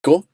Co-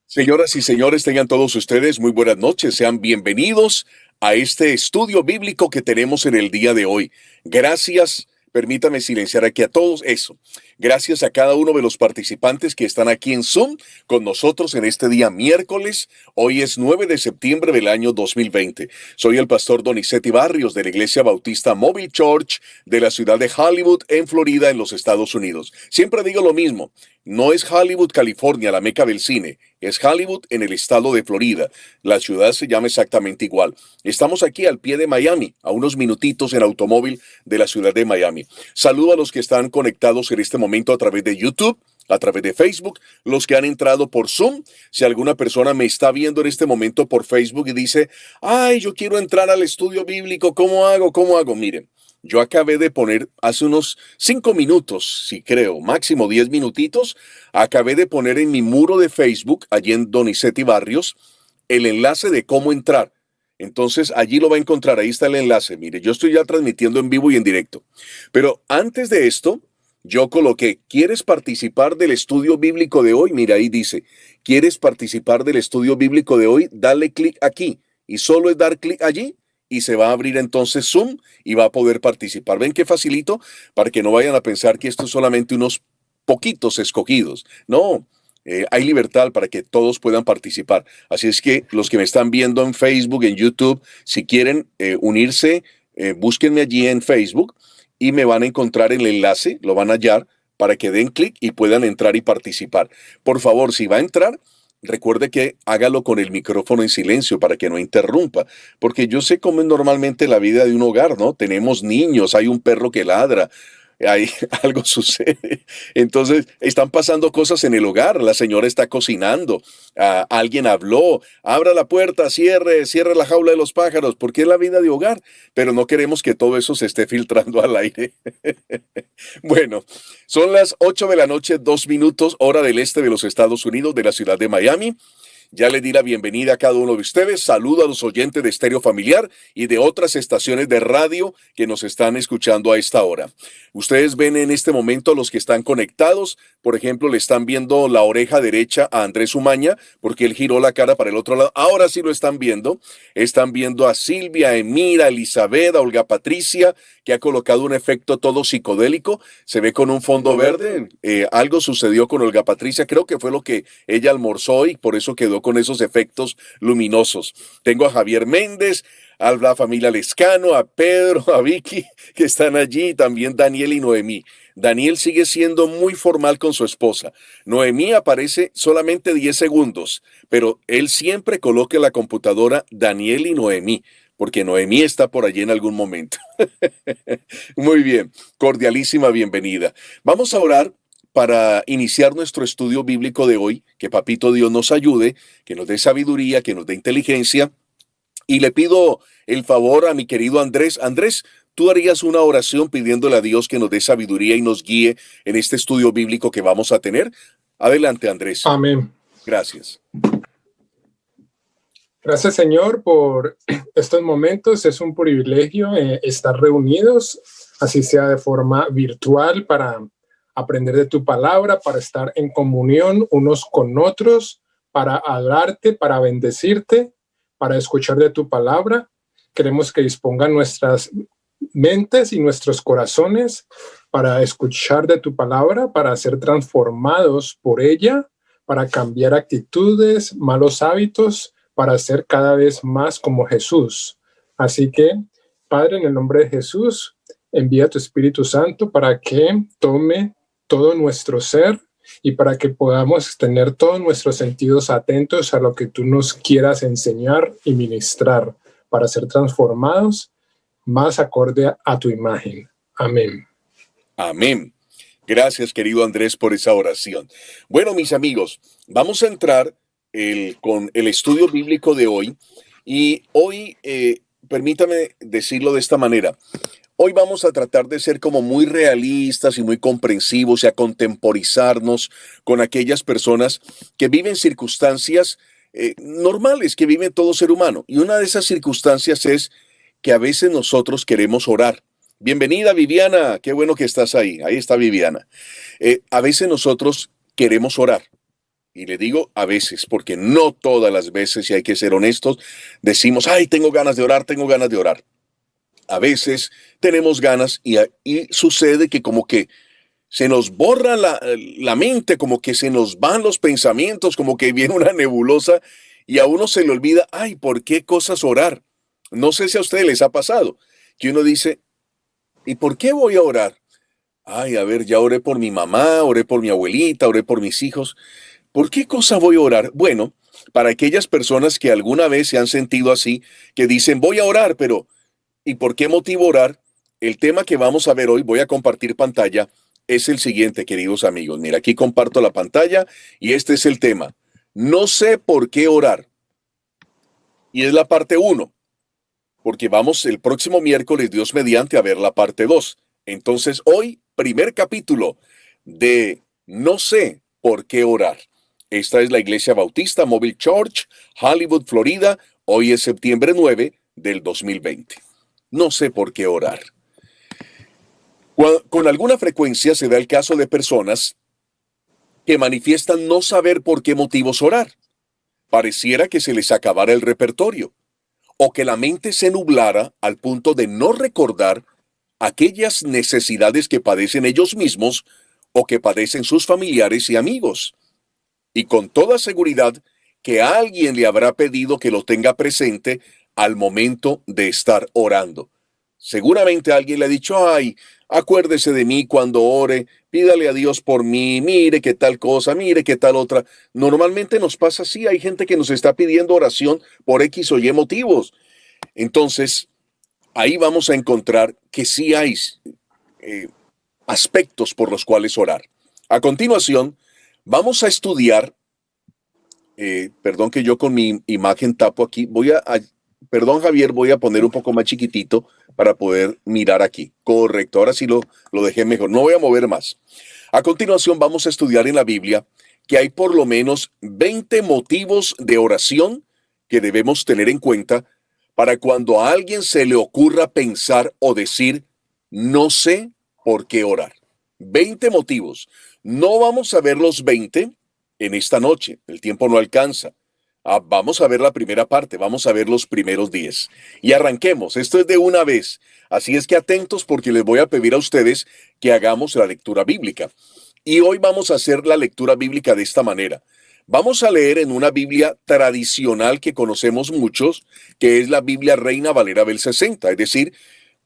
Señoras y señores, tengan todos ustedes muy buenas noches. Sean bienvenidos a este estudio bíblico que tenemos en el día de hoy. Gracias, permítame silenciar aquí a todos eso. Gracias a cada uno de los participantes que están aquí en Zoom con nosotros en este día miércoles. Hoy es 9 de septiembre del año 2020. Soy el pastor Donizetti Barrios de la Iglesia Bautista Mobile Church de la ciudad de Hollywood, en Florida, en los Estados Unidos. Siempre digo lo mismo. No es Hollywood, California, la meca del cine. Es Hollywood en el estado de Florida. La ciudad se llama exactamente igual. Estamos aquí al pie de Miami, a unos minutitos en automóvil de la ciudad de Miami. Saludo a los que están conectados en este momento a través de YouTube, a través de Facebook, los que han entrado por Zoom. Si alguna persona me está viendo en este momento por Facebook y dice, ay, yo quiero entrar al estudio bíblico, ¿cómo hago? ¿Cómo hago? Miren. Yo acabé de poner hace unos 5 minutos, si creo, máximo 10 minutitos, acabé de poner en mi muro de Facebook, allí en Donizetti Barrios, el enlace de cómo entrar. Entonces allí lo va a encontrar, ahí está el enlace. Mire, yo estoy ya transmitiendo en vivo y en directo. Pero antes de esto, yo coloqué, ¿quieres participar del estudio bíblico de hoy? Mira, ahí dice, ¿quieres participar del estudio bíblico de hoy? Dale clic aquí y solo es dar clic allí y se va a abrir entonces Zoom y va a poder participar. ¿Ven qué facilito? Para que no vayan a pensar que esto es solamente unos poquitos escogidos. No, hay libertad para que todos puedan participar. Así es que los que me están viendo en Facebook, en YouTube, si quieren unirse, búsquenme allí en Facebook y me van a encontrar el enlace, lo van a hallar para que den clic y puedan entrar y participar. Por favor, si va a entrar, recuerde que hágalo con el micrófono en silencio para que no interrumpa, porque yo sé cómo es normalmente la vida de un hogar, ¿no? Tenemos niños, hay un perro que ladra, hay algo sucede. Entonces, están pasando cosas en el hogar, la señora está cocinando, alguien habló, abra la puerta, cierre la jaula de los pájaros, porque es la vida de hogar, pero no queremos que todo eso se esté filtrando al aire. Bueno, son las 8 de la noche, 2 minutos, hora del este de los Estados Unidos, de la ciudad de Miami. Ya le di la bienvenida a cada uno de ustedes. Saludo a los oyentes de Estéreo Familiar y de otras estaciones de radio que nos están escuchando a esta hora. Ustedes ven en este momento los que están conectados. Por ejemplo, le están viendo la oreja derecha a Andrés Umaña porque él giró la cara para el otro lado. Ahora sí lo están viendo. Están viendo a Silvia, a Emira, a Elizabeth, a Olga Patricia, que ha colocado un efecto todo psicodélico. Se ve con un fondo verde. Algo sucedió con Olga Patricia. Creo que fue lo que ella almorzó y por eso quedó con esos efectos luminosos. Tengo a Javier Méndez, a la familia Lescano, a Pedro, a Vicky, que están allí, también Daniel y Noemí. Daniel sigue siendo muy formal con su esposa. Noemí aparece solamente 10 segundos, pero él siempre coloca en la computadora Daniel y Noemí, porque Noemí está por allí en algún momento. Muy bien, cordialísima bienvenida. Vamos a orar para iniciar nuestro estudio bíblico de hoy, que Papito Dios nos ayude, que nos dé sabiduría, que nos dé inteligencia. Y le pido el favor a mi querido Andrés. Andrés, tú harías una oración pidiéndole a Dios que nos dé sabiduría y nos guíe en este estudio bíblico que vamos a tener. Adelante, Andrés. Amén. Gracias. Gracias, Señor, por estos momentos. Es un privilegio estar reunidos, así sea de forma virtual, para aprender de tu palabra, para estar en comunión unos con otros, para adorarte, para bendecirte, para escuchar de tu palabra. Queremos que dispongan nuestras mentes y nuestros corazones para escuchar de tu palabra, para ser transformados por ella, para cambiar actitudes, malos hábitos, para ser cada vez más como Jesús. Así que, Padre, en el nombre de Jesús, envía tu Espíritu Santo para que tome todo nuestro ser y para que podamos tener todos nuestros sentidos atentos a lo que tú nos quieras enseñar y ministrar para ser transformados más acorde a tu imagen. Amén. Amén. Gracias, querido Andrés, por esa oración. Bueno, mis amigos, vamos a entrar con el estudio bíblico de hoy. Y hoy, permítame decirlo de esta manera, hoy vamos a tratar de ser como muy realistas y muy comprensivos y a contemporizarnos con aquellas personas que viven circunstancias normales que vive todo ser humano. Y una de esas circunstancias es que a veces nosotros queremos orar. Bienvenida, Viviana. Qué bueno que estás ahí. Ahí está Viviana. A veces nosotros queremos orar. Y le digo a veces, porque no todas las veces, y hay que ser honestos, decimos, ay, tengo ganas de orar, tengo ganas de orar. A veces tenemos ganas y sucede que como que se nos borra la mente, como que se nos van los pensamientos, como que viene una nebulosa y a uno se le olvida, ay, ¿por qué cosas orar? No sé si a ustedes les ha pasado, que uno dice, ¿y por qué voy a orar? Ay, a ver, ya oré por mi mamá, oré por mi abuelita, oré por mis hijos. ¿Por qué cosa voy a orar? Bueno, para aquellas personas que alguna vez se han sentido así, que dicen, voy a orar, pero ¿y por qué motivo orar? El tema que vamos a ver hoy, voy a compartir pantalla, es el siguiente, queridos amigos. Mira, aquí comparto la pantalla y este es el tema. No sé por qué orar. Y es la parte uno, porque vamos el próximo miércoles, Dios mediante, a ver la parte 2. Entonces, hoy, primer capítulo de No sé por qué orar. Esta es la Iglesia Bautista Mobile Church, Hollywood, Florida. Hoy es septiembre 9 del 2020. No sé por qué orar. Con alguna frecuencia se da el caso de personas que manifiestan no saber por qué motivos orar. Pareciera que se les acabara el repertorio o que la mente se nublara al punto de no recordar aquellas necesidades que padecen ellos mismos o que padecen sus familiares y amigos. Y con toda seguridad que alguien le habrá pedido que lo tenga presente al momento de estar orando. Seguramente alguien le ha dicho, ay, acuérdese de mí cuando ore, pídale a Dios por mí, mire qué tal cosa, mire qué tal otra. Normalmente nos pasa así, hay gente que nos está pidiendo oración por X o Y motivos. Entonces, ahí vamos a encontrar que sí hay eh, aspectos por los cuales orar. A continuación, vamos a estudiar, perdón que yo con mi imagen tapo aquí, perdón Javier, voy a poner un poco más chiquitito para poder mirar aquí. Correcto, ahora sí lo dejé mejor, no voy a mover más. A continuación vamos a estudiar en la Biblia que hay por lo menos 20 motivos de oración que debemos tener en cuenta para cuando a alguien se le ocurra pensar o decir, no sé por qué orar. 20 motivos. No vamos a ver los 20 en esta noche, el tiempo no alcanza. Vamos a ver la primera parte, vamos a ver los primeros 10. Y arranquemos, esto es de una vez. Así es que atentos porque les voy a pedir a ustedes que hagamos la lectura bíblica. Y hoy vamos a hacer la lectura bíblica de esta manera. Vamos a leer en una Biblia tradicional que conocemos muchos, que es la Biblia Reina Valera del 60, es decir,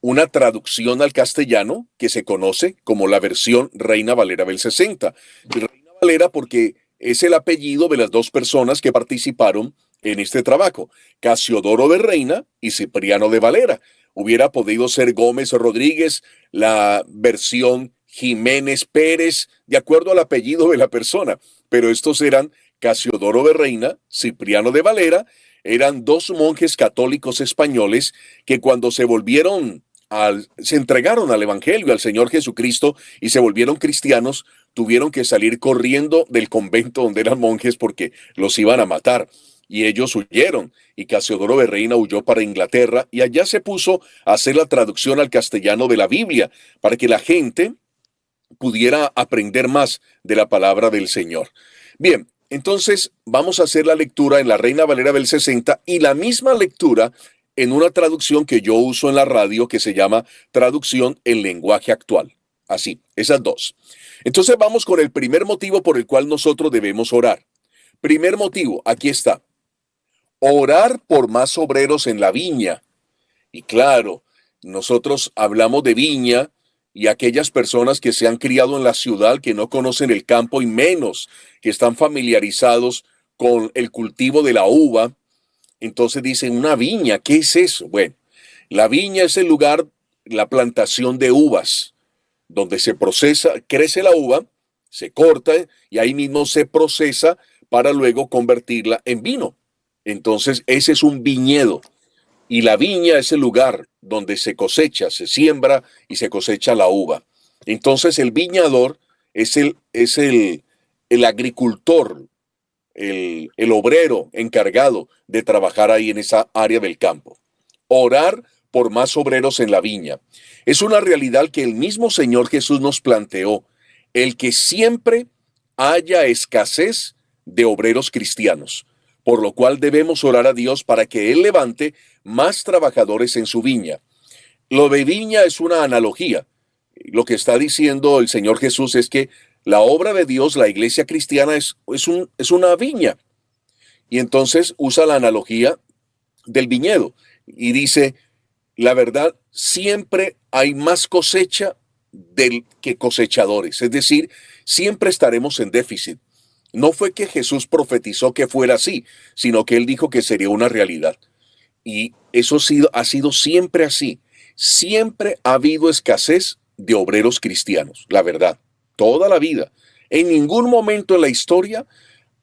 una traducción al castellano que se conoce como la versión Reina Valera del 60. Reina Valera porque es el apellido de las dos personas que participaron en este trabajo, Casiodoro de Reina y Cipriano de Valera. Hubiera podido ser Gómez Rodríguez, la versión Jiménez Pérez, de acuerdo al apellido de la persona, pero estos eran Casiodoro de Reina, Cipriano de Valera, eran dos monjes católicos españoles que cuando se entregaron al Evangelio, al Señor Jesucristo y se volvieron cristianos, tuvieron que salir corriendo del convento donde eran monjes porque los iban a matar. Y ellos huyeron, y Casiodoro de Reina huyó para Inglaterra y allá se puso a hacer la traducción al castellano de la Biblia para que la gente pudiera aprender más de la palabra del Señor. Bien, entonces vamos a hacer la lectura en la Reina Valera del 60 y la misma lectura en una traducción que yo uso en la radio que se llama Traducción en Lenguaje Actual. Así, esas dos. Entonces vamos con el primer motivo por el cual nosotros debemos orar. Primer motivo, aquí está. Orar por más obreros en la viña. Y claro, nosotros hablamos de viña y aquellas personas que se han criado en la ciudad, que no conocen el campo y menos que están familiarizados con el cultivo de la uva, entonces dicen, una viña, ¿qué es eso? Bueno, la viña es el lugar, la plantación de uvas, donde se procesa, crece la uva, se corta y ahí mismo se procesa para luego convertirla en vino. Entonces, ese es un viñedo. Y la viña es el lugar donde se cosecha, se siembra y se cosecha la uva. Entonces, el viñador es el agricultor, el obrero encargado de trabajar ahí en esa área del campo. Orar por más obreros en la viña. Es una realidad que el mismo Señor Jesús nos planteó, el que siempre haya escasez de obreros cristianos, por lo cual debemos orar a Dios para que Él levante más trabajadores en su viña. Lo de viña es una analogía. Lo que está diciendo el Señor Jesús es que la obra de Dios, la iglesia cristiana, es una viña. Y entonces usa la analogía del viñedo y dice, la verdad, siempre hay más cosecha que cosechadores. Es decir, siempre estaremos en déficit. No fue que Jesús profetizó que fuera así, sino que Él dijo que sería una realidad. Y eso ha sido siempre así. Siempre ha habido escasez de obreros cristianos, la verdad, toda la vida. En ningún momento en la historia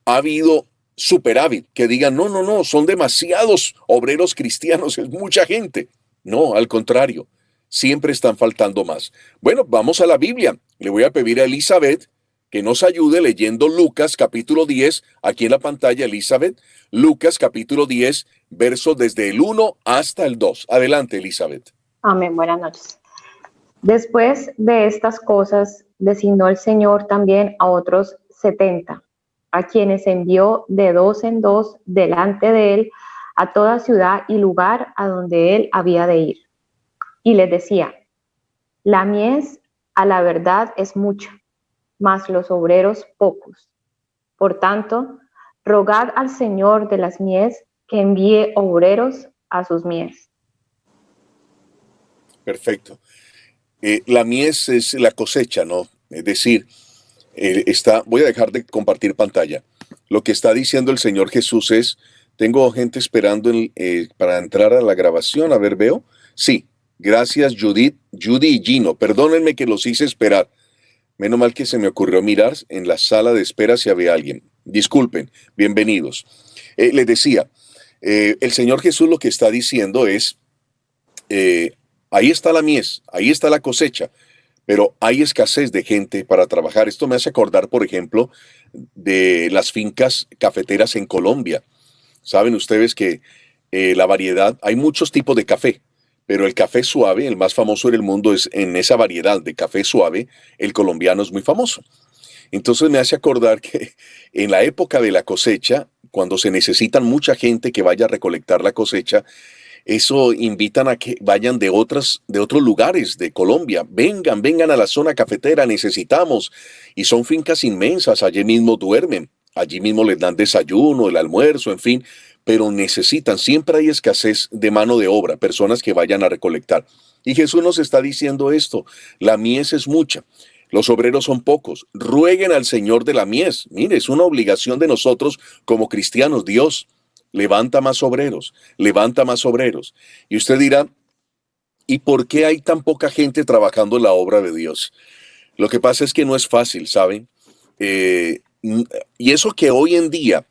ha habido superávit, que digan, no, no, no, son demasiados obreros cristianos, es mucha gente. No, al contrario, siempre están faltando más. Bueno, vamos a la Biblia. Le voy a pedir a Elizabeth que nos ayude leyendo Lucas capítulo 10, aquí en la pantalla, Elizabeth. Lucas capítulo 10, versos desde el 1 hasta el 2. Adelante, Elizabeth. Amén, buenas noches. Después de estas cosas, designó el Señor también a otros 70, a quienes envió de dos en dos delante de él a toda ciudad y lugar a donde él había de ir. Y les decía, la mies a la verdad es mucha, mas los obreros pocos. Por tanto, rogad al Señor de las mies que envíe obreros a sus mies. Perfecto. La mies es la cosecha, ¿no? Es decir, voy a dejar de compartir pantalla. Lo que está diciendo el Señor Jesús es, tengo gente esperando para entrar a la grabación. A ver, ¿veo? Sí, gracias Judy y Gino. Perdónenme que los hice esperar. Menos mal que se me ocurrió mirar en la sala de espera si había alguien. Disculpen, bienvenidos. Les decía, el Señor Jesús lo que está diciendo es, ahí está la mies, ahí está la cosecha, pero hay escasez de gente para trabajar. Esto me hace acordar, por ejemplo, de las fincas cafeteras en Colombia. Saben ustedes que la variedad, hay muchos tipos de café, pero el café suave, el más famoso en el mundo, es en esa variedad de café suave, el colombiano es muy famoso. Entonces me hace acordar que en la época de la cosecha, cuando se necesitan mucha gente que vaya a recolectar la cosecha, eso invitan a que vayan de otros lugares de Colombia. Vengan a la zona cafetera, necesitamos. Y son fincas inmensas, allí mismo duermen, allí mismo les dan desayuno, el almuerzo, en fin, pero necesitan, siempre hay escasez de mano de obra, personas que vayan a recolectar. Y Jesús nos está diciendo esto, la mies es mucha, los obreros son pocos, rueguen al Señor de la mies. Mire, es una obligación de nosotros como cristianos, Dios. Levanta más obreros, levanta más obreros. Y usted dirá, ¿y por qué hay tan poca gente trabajando en la obra de Dios? Lo que pasa es que no es fácil, ¿saben? Y eso que hoy en día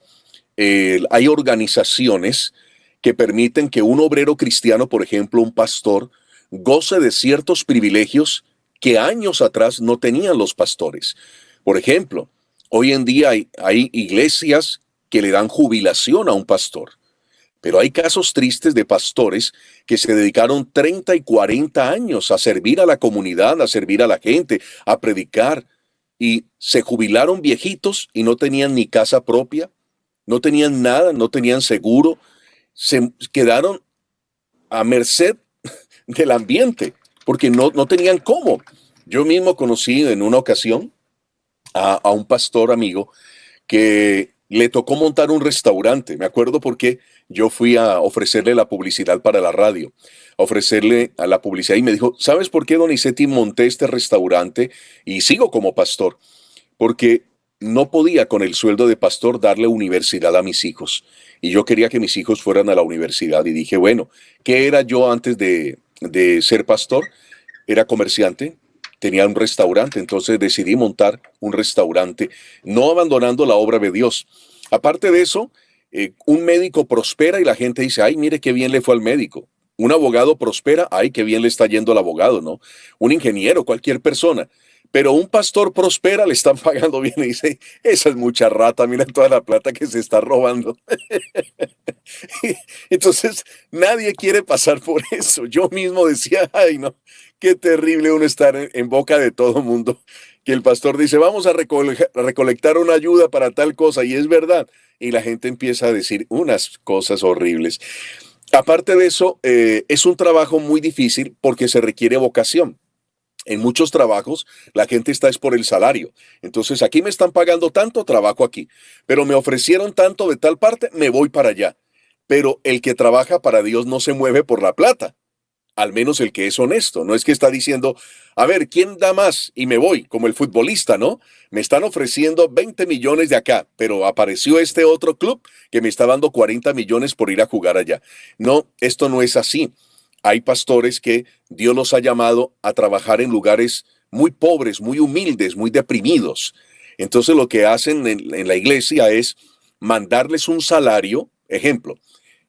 hay organizaciones que permiten que un obrero cristiano, por ejemplo, un pastor, goce de ciertos privilegios que años atrás no tenían los pastores. Por ejemplo, hoy en día hay iglesias que le dan jubilación a un pastor. Pero hay casos tristes de pastores que se dedicaron 30 y 40 años a servir a la comunidad, a servir a la gente, a predicar, y se jubilaron viejitos y no tenían ni casa propia, no tenían nada, no tenían seguro, se quedaron a merced del ambiente, porque no tenían cómo. Yo mismo conocí en una ocasión a un pastor amigo que le tocó montar un restaurante. Me acuerdo porque yo fui a ofrecerle la publicidad para la radio, a ofrecerle a la publicidad y me dijo, ¿sabes por qué, Donizetti, monté este restaurante y sigo como pastor? Porque no podía con el sueldo de pastor darle universidad a mis hijos y yo quería que mis hijos fueran a la universidad y dije, bueno, ¿qué era yo antes de ser pastor? Era comerciante. Tenía un restaurante, entonces decidí montar un restaurante, no abandonando la obra de Dios. Aparte de eso, un médico prospera y la gente dice, ay, mire qué bien le fue al médico. Un abogado prospera, ay, qué bien le está yendo al abogado, ¿no? Un ingeniero, cualquier persona. Pero un pastor prospera, le están pagando bien y dice, esa es mucha rata, mira toda la plata que se está robando. Entonces, nadie quiere pasar por eso. Yo mismo decía, ay no, qué terrible uno estar en boca de todo mundo. Que el pastor dice, vamos a recolectar una ayuda para tal cosa, y es verdad. Y la gente empieza a decir unas cosas horribles. Aparte de eso, es un trabajo muy difícil porque se requiere vocación. En muchos trabajos la gente está es por el salario. Entonces aquí me están pagando tanto, trabajo aquí. Pero me ofrecieron tanto de tal parte, me voy para allá. Pero el que trabaja para Dios no se mueve por la plata. Al menos el que es honesto. No es que está diciendo, a ver, ¿quién da más? Y me voy, como el futbolista, ¿no? Me están ofreciendo 20 millones de acá, pero apareció este otro club que me está dando 40 millones por ir a jugar allá. No, esto no es así. Hay pastores que Dios los ha llamado a trabajar en lugares muy pobres, muy humildes, muy deprimidos. Entonces lo que hacen en la iglesia es mandarles un salario. Ejemplo,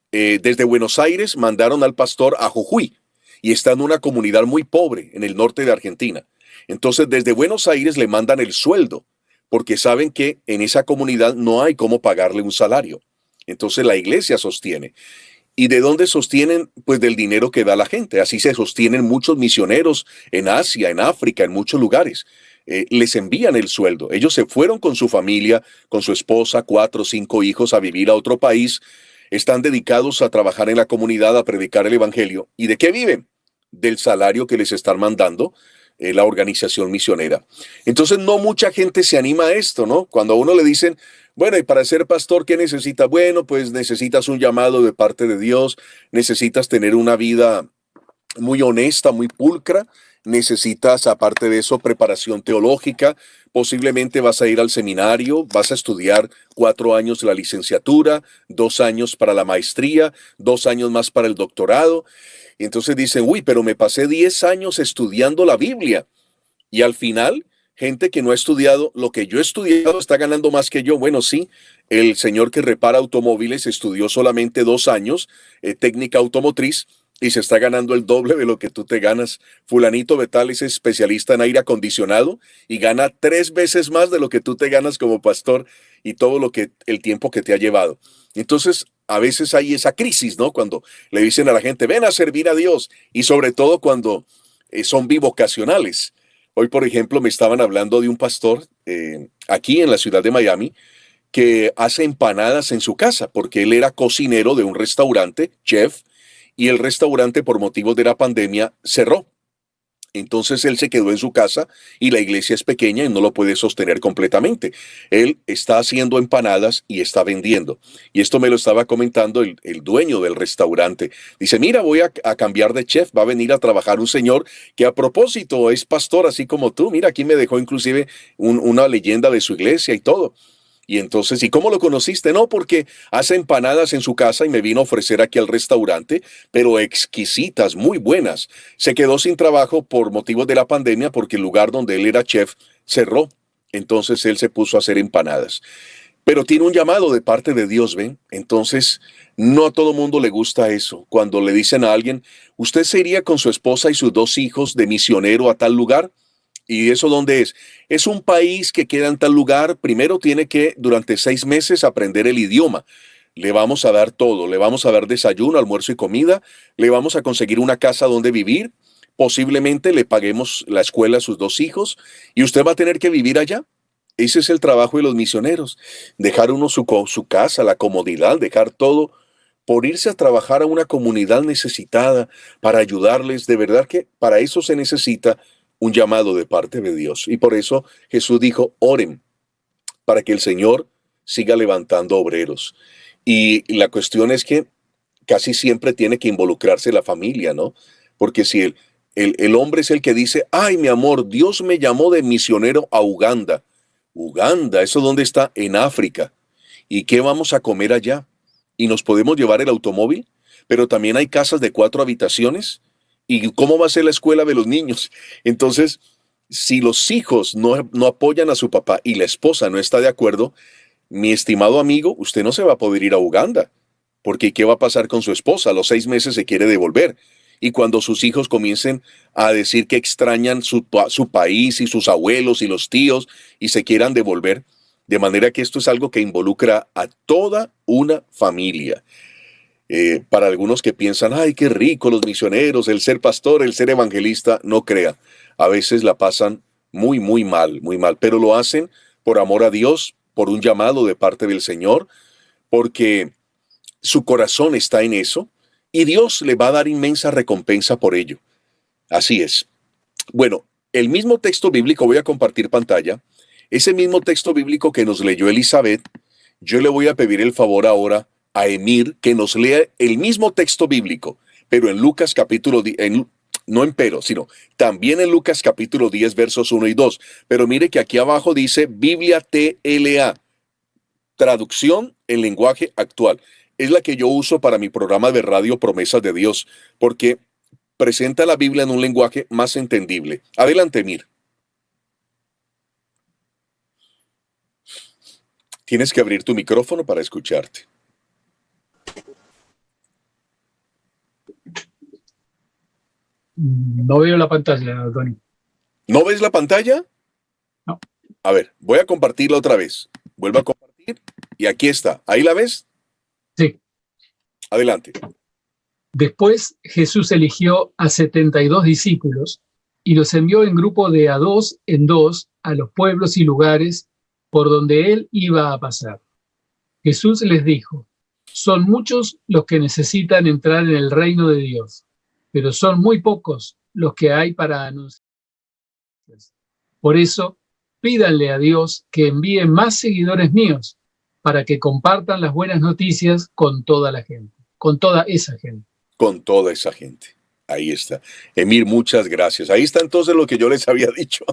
desde Buenos Aires mandaron al pastor a Jujuy y está en una comunidad muy pobre en el norte de Argentina. Entonces desde Buenos Aires le mandan el sueldo porque saben que en esa comunidad no hay cómo pagarle un salario. Entonces la iglesia sostiene. ¿Y de dónde sostienen? Pues del dinero que da la gente. Así se sostienen muchos misioneros en Asia, en África, en muchos lugares. Les envían el sueldo. Ellos se fueron con su familia, con su esposa, 4 o 5 hijos a vivir a otro país. Están dedicados a trabajar en la comunidad, a predicar el evangelio. ¿Y de qué viven? Del salario que les están mandando la organización misionera. Entonces no mucha gente se anima a esto, ¿no? Cuando a uno le dicen, bueno, y para ser pastor, ¿qué necesitas? Bueno, pues necesitas un llamado de parte de Dios, necesitas tener una vida muy honesta, muy pulcra, necesitas, aparte de eso, preparación teológica, posiblemente vas a ir al seminario, vas a estudiar 4 años la licenciatura, 2 años para la maestría, 2 años más para el doctorado. Y entonces dicen, uy, pero me pasé 10 años estudiando la Biblia. Y al final, gente que no ha estudiado lo que yo he estudiado está ganando más que yo. Bueno, sí, el señor que repara automóviles estudió solamente 2 años, técnica automotriz, y se está ganando el doble de lo que tú te ganas. Fulanito de tal es especialista en aire acondicionado y gana 3 veces más de lo que tú te ganas como pastor y todo el tiempo que te ha llevado. Entonces, a veces hay esa crisis, ¿no? Cuando le dicen a la gente, ven a servir a Dios, y sobre todo cuando son bivocacionales. Hoy, por ejemplo, me estaban hablando de un pastor aquí en la ciudad de Miami que hace empanadas en su casa porque él era cocinero de un restaurante, chef, y el restaurante por motivos de la pandemia cerró. Entonces él se quedó en su casa y la iglesia es pequeña y no lo puede sostener completamente. Él está haciendo empanadas y está vendiendo. Y esto me lo estaba comentando el dueño del restaurante. Dice, mira, voy a cambiar de chef, va a venir a trabajar un señor que a propósito es pastor así como tú. Mira, aquí me dejó inclusive una leyenda de su iglesia y todo. Y entonces, ¿y cómo lo conociste? No, porque hace empanadas en su casa y me vino a ofrecer aquí al restaurante, pero exquisitas, muy buenas. Se quedó sin trabajo por motivos de la pandemia porque el lugar donde él era chef cerró. Entonces él se puso a hacer empanadas. Pero tiene un llamado de parte de Dios, ¿ven? Entonces, no a todo mundo le gusta eso. Cuando le dicen a alguien, ¿usted se iría con su esposa y sus 2 hijos de misionero a tal lugar? ¿Y eso dónde es? Es un país que queda en tal lugar. Primero tiene que, durante 6 meses, aprender el idioma. Le vamos a dar todo. Le vamos a dar desayuno, almuerzo y comida. Le vamos a conseguir una casa donde vivir. Posiblemente le paguemos la escuela a sus 2 hijos. Y usted va a tener que vivir allá. Ese es el trabajo de los misioneros. Dejar uno su casa, la comodidad, dejar todo por irse a trabajar a una comunidad necesitada para ayudarles. De verdad que para eso se necesita un llamado de parte de Dios. Y por eso Jesús dijo, oren para que el Señor siga levantando obreros. Y la cuestión es que casi siempre tiene que involucrarse la familia, ¿no? Porque si el hombre es el que dice, ay, mi amor, Dios me llamó de misionero a Uganda. Uganda, ¿eso dónde está? En África. ¿Y qué vamos a comer allá? ¿Y nos podemos llevar el automóvil? Pero también hay casas de 4 habitaciones. ¿Y cómo va a ser la escuela de los niños? Entonces, si los hijos no apoyan a su papá y la esposa no está de acuerdo, mi estimado amigo, usted no se va a poder ir a Uganda. Porque ¿qué va a pasar con su esposa? A los 6 meses se quiere devolver. y cuando sus hijos comiencen a decir que extrañan su país y sus abuelos y los tíos y se quieran devolver. De manera que esto es algo que involucra a toda una familia. Para algunos que piensan, ay, qué rico los misioneros, el ser pastor, el ser evangelista, no crea. A veces la pasan muy, muy mal, pero lo hacen por amor a Dios, por un llamado de parte del Señor, porque su corazón está en eso y Dios le va a dar inmensa recompensa por ello. Así es. Bueno, el mismo texto bíblico, voy a compartir pantalla, ese mismo texto bíblico que nos leyó Elizabeth, yo le voy a pedir el favor ahora a Emir que nos lea el mismo texto bíblico, pero en Lucas capítulo 10, sino también en Lucas capítulo 10, versos 1 y 2. Pero mire que aquí abajo dice Biblia TLA, traducción en lenguaje actual. Es la que yo uso para mi programa de radio Promesas de Dios, porque presenta la Biblia en un lenguaje más entendible. Adelante, Emir. Tienes que abrir tu micrófono para escucharte. No veo la pantalla, Tony. ¿No ves la pantalla? No. A ver, voy a compartirla otra vez. Vuelvo a compartir y aquí está. ¿Ahí la ves? Sí. Adelante. Después Jesús eligió a 72 discípulos y los envió en grupo de a dos en dos a los pueblos y lugares por donde él iba a pasar. Jesús les dijo, son muchos los que necesitan entrar en el reino de Dios, pero son muy pocos los que hay para anunciar. Por eso, pídanle a Dios que envíe más seguidores míos para que compartan las buenas noticias con toda la gente, con toda esa gente. Con toda esa gente. Ahí está. Emir, muchas gracias. Ahí está entonces lo que yo les había dicho.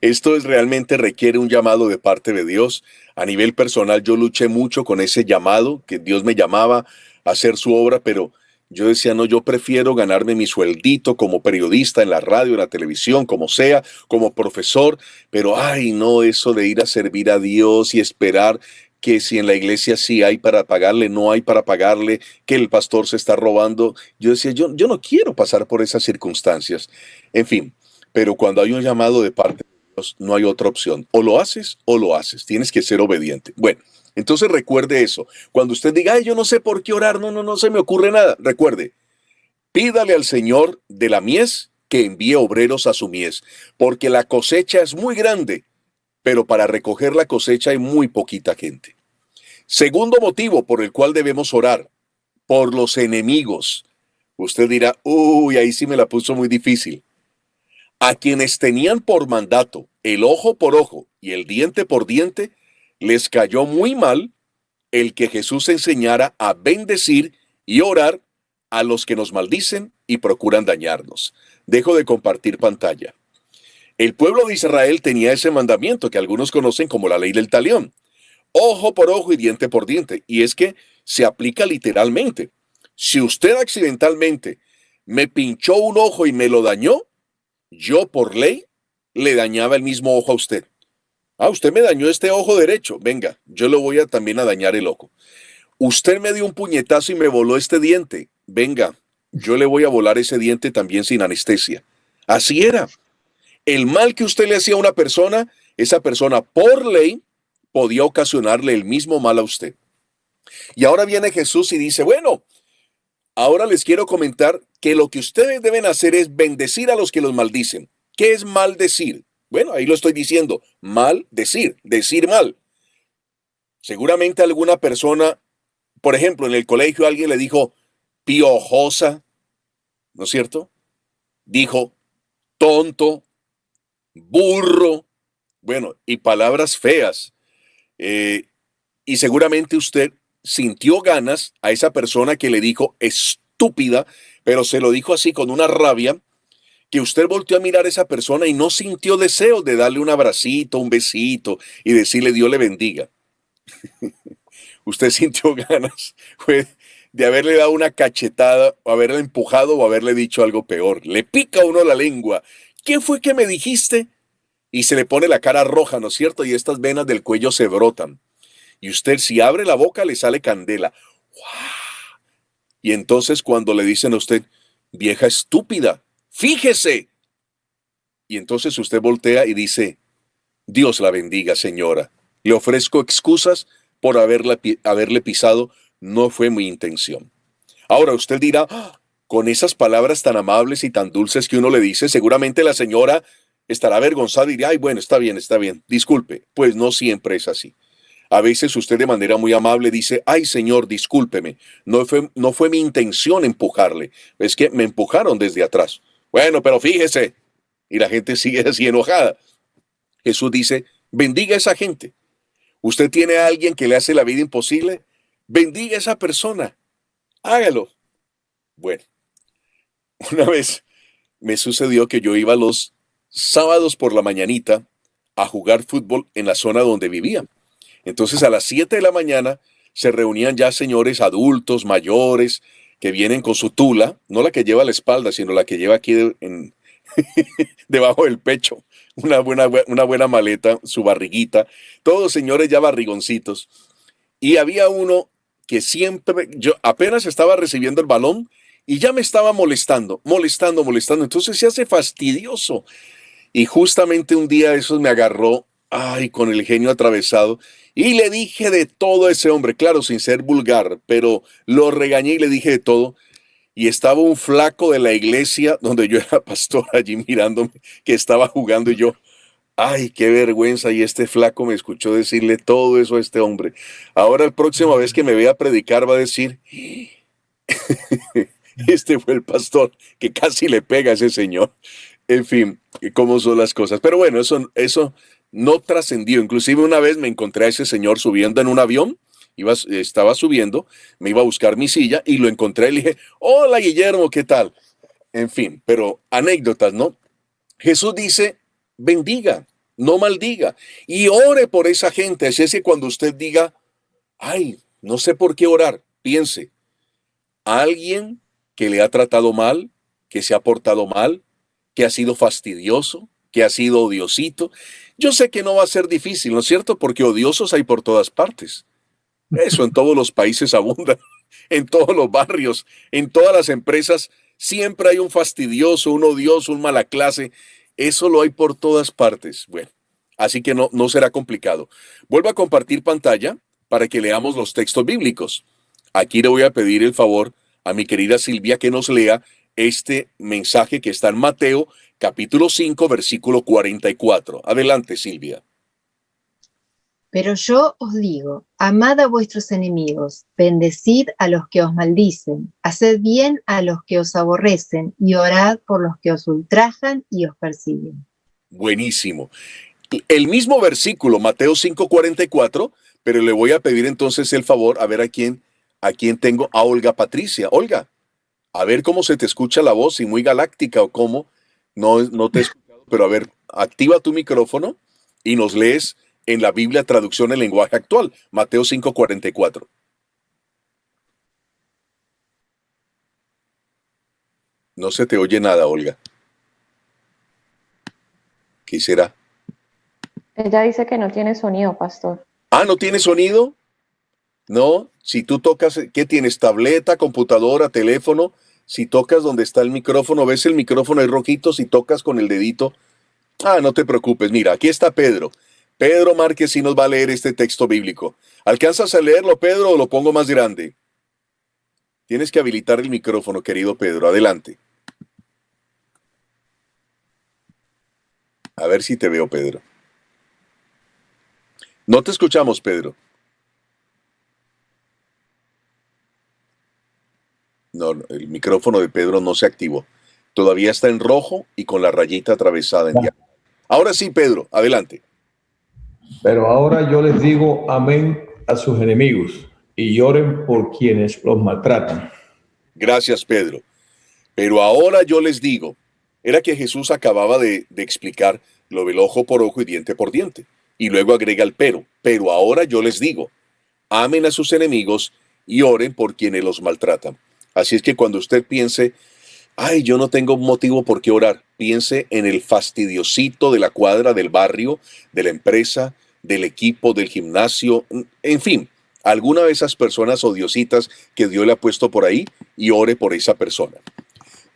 Esto realmente requiere un llamado de parte de Dios. A nivel personal yo luché mucho con ese llamado, que Dios me llamaba a hacer su obra, pero yo decía, no, yo prefiero ganarme mi sueldito como periodista en la radio, en la televisión, como sea, como profesor, pero ay, no, eso de ir a servir a Dios y esperar que si en la iglesia sí hay para pagarle, no hay para pagarle, que el pastor se está robando. Yo decía, yo no quiero pasar por esas circunstancias. En fin, pero cuando hay un llamado de parte de Dios, no hay otra opción. O lo haces o lo haces. Tienes que ser obediente. Bueno, entonces recuerde eso. Cuando usted diga, ay, yo no sé por qué orar, no se me ocurre nada. Recuerde, pídale al Señor de la mies que envíe obreros a su mies, porque la cosecha es muy grande, pero para recoger la cosecha hay muy poquita gente. Segundo motivo por el cual debemos orar, por los enemigos. Usted dirá, uy, ahí sí me la puso muy difícil. A quienes tenían por mandato el ojo por ojo y el diente por diente, les cayó muy mal el que Jesús enseñara a bendecir y orar a los que nos maldicen y procuran dañarnos. Dejo de compartir pantalla. El pueblo de Israel tenía ese mandamiento que algunos conocen como la ley del talión. Ojo por ojo y diente por diente. Y es que se aplica literalmente. Si usted accidentalmente me pinchó un ojo y me lo dañó, yo por ley le dañaba el mismo ojo a usted. Ah, usted me dañó este ojo derecho. Venga, yo le voy a también a dañar el ojo. Usted me dio un puñetazo y me voló este diente. Venga, yo le voy a volar ese diente también sin anestesia. Así era. El mal que usted le hacía a una persona, esa persona por ley podía ocasionarle el mismo mal a usted. Y ahora viene Jesús y dice, bueno, ahora les quiero comentar que lo que ustedes deben hacer es bendecir a los que los maldicen. ¿Qué es maldecir? Bueno, ahí lo estoy diciendo, maldecir, decir mal. Seguramente alguna persona, por ejemplo, en el colegio alguien le dijo piojosa, ¿no es cierto? Dijo tonto, burro, bueno, y palabras feas. Y seguramente usted sintió ganas a esa persona que le dijo estúpida, pero se lo dijo así con una rabia, que usted volteó a mirar a esa persona y no sintió deseo de darle un abracito, un besito y decirle Dios le bendiga. Usted sintió ganas de haberle dado una cachetada, o haberle empujado o haberle dicho algo peor. Le pica a uno la lengua. ¿Qué fue que me dijiste? Y se le pone la cara roja, ¿no es cierto? Y estas venas del cuello se brotan. Y usted, si abre la boca, le sale candela. ¡Wow! Y entonces cuando le dicen a usted, vieja estúpida, fíjese. Y entonces usted voltea y dice, Dios la bendiga, señora. Le ofrezco excusas por haberle pisado, no fue mi intención. Ahora usted dirá, "Ah, con esas palabras tan amables y tan dulces que uno le dice, seguramente la señora estará avergonzada y dirá, ay, bueno, está bien, disculpe". Pues no siempre es así. A veces usted de manera muy amable dice, ay, señor, discúlpeme, no fue mi intención empujarle, es que me empujaron desde atrás. Bueno, pero fíjese, y la gente sigue así enojada. Jesús dice, bendiga a esa gente. Usted tiene a alguien que le hace la vida imposible, bendiga a esa persona, hágalo. Bueno, una vez me sucedió que yo iba los sábados por la mañanita a jugar fútbol en la zona donde vivía. Entonces a las 7 de la mañana se reunían ya señores adultos, mayores, que vienen con su tula, no la que lleva a la espalda, sino la que lleva aquí debajo del pecho, una buena maleta, su barriguita, todos señores ya barrigoncitos. Y había uno que siempre, yo apenas estaba recibiendo el balón y ya me estaba molestando. Entonces se hace fastidioso. Y justamente un día esos me agarró, ay, con el genio atravesado, y le dije de todo a ese hombre, claro, sin ser vulgar, pero lo regañé y le dije de todo. Y estaba un flaco de la iglesia donde yo era pastor allí mirándome, que estaba jugando y yo, ay, qué vergüenza. Y este flaco me escuchó decirle todo eso a este hombre. Ahora la próxima vez que me vea predicar va a decir, este fue el pastor que casi le pega a ese señor. En fin, cómo son las cosas. Pero bueno, eso no trascendió. Inclusive una vez me encontré a ese señor subiendo en un avión. Estaba subiendo, me iba a buscar mi silla y lo encontré y le dije, hola Guillermo, ¿qué tal? En fin, pero anécdotas, ¿no? Jesús dice, bendiga, no maldiga, y ore por esa gente. Así es que cuando usted diga, ay, no sé por qué orar, piense, alguien que le ha tratado mal, que se ha portado mal, que ha sido fastidioso, que ha sido odiosito. Yo sé que no va a ser difícil, ¿no es cierto? Porque odiosos hay por todas partes. Eso en todos los países abunda, en todos los barrios, en todas las empresas, siempre hay un fastidioso, un odioso, un mala clase. Eso lo hay por todas partes. Bueno, así que no será complicado. Vuelvo a compartir pantalla para que leamos los textos bíblicos. Aquí le voy a pedir el favor a mi querida Silvia que nos lea este mensaje que está en Mateo, capítulo 5, versículo 44. Adelante, Silvia. Pero yo os digo, amad a vuestros enemigos, bendecid a los que os maldicen, haced bien a los que os aborrecen y orad por los que os ultrajan y os persiguen. Buenísimo. El mismo versículo, Mateo 5:44, pero le voy a pedir entonces el favor a ver a quién tengo, a Olga Patricia. Olga, a ver cómo se te escucha la voz, si muy galáctica o cómo. No te he escuchado, pero a ver, activa tu micrófono y nos lees en la Biblia traducción en lenguaje actual, Mateo 5:44. No se te oye nada, Olga. ¿Qué será? Ella dice que no tiene sonido, pastor. Ah, ¿no tiene sonido? No, si tú tocas, ¿qué tienes? ¿Tableta, computadora, teléfono? Si tocas donde está el micrófono, ves el micrófono ahí rojito, si tocas con el dedito. Ah, no te preocupes, mira, aquí está Pedro. Pedro Márquez sí nos va a leer este texto bíblico. ¿Alcanzas a leerlo, Pedro, o lo pongo más grande? Tienes que habilitar el micrófono, querido Pedro. Adelante. A ver si te veo, Pedro. No te escuchamos, Pedro. No, el micrófono de Pedro no se activó. Todavía está en rojo y con la rayita atravesada en diálogo. Ahora sí, Pedro, adelante. Pero ahora yo les digo amén a sus enemigos y lloren por quienes los maltratan. Gracias, Pedro. Pero ahora yo les digo, era que Jesús acababa de explicar lo del ojo por ojo y diente por diente. Y luego agrega el pero ahora yo les digo, amen a sus enemigos y oren por quienes los maltratan. Así es que cuando usted piense, ay, yo no tengo motivo por qué orar, piense en el fastidiosito de la cuadra, del barrio, de la empresa, del equipo, del gimnasio, en fin, alguna de esas personas odiositas que Dios le ha puesto por ahí y ore por esa persona.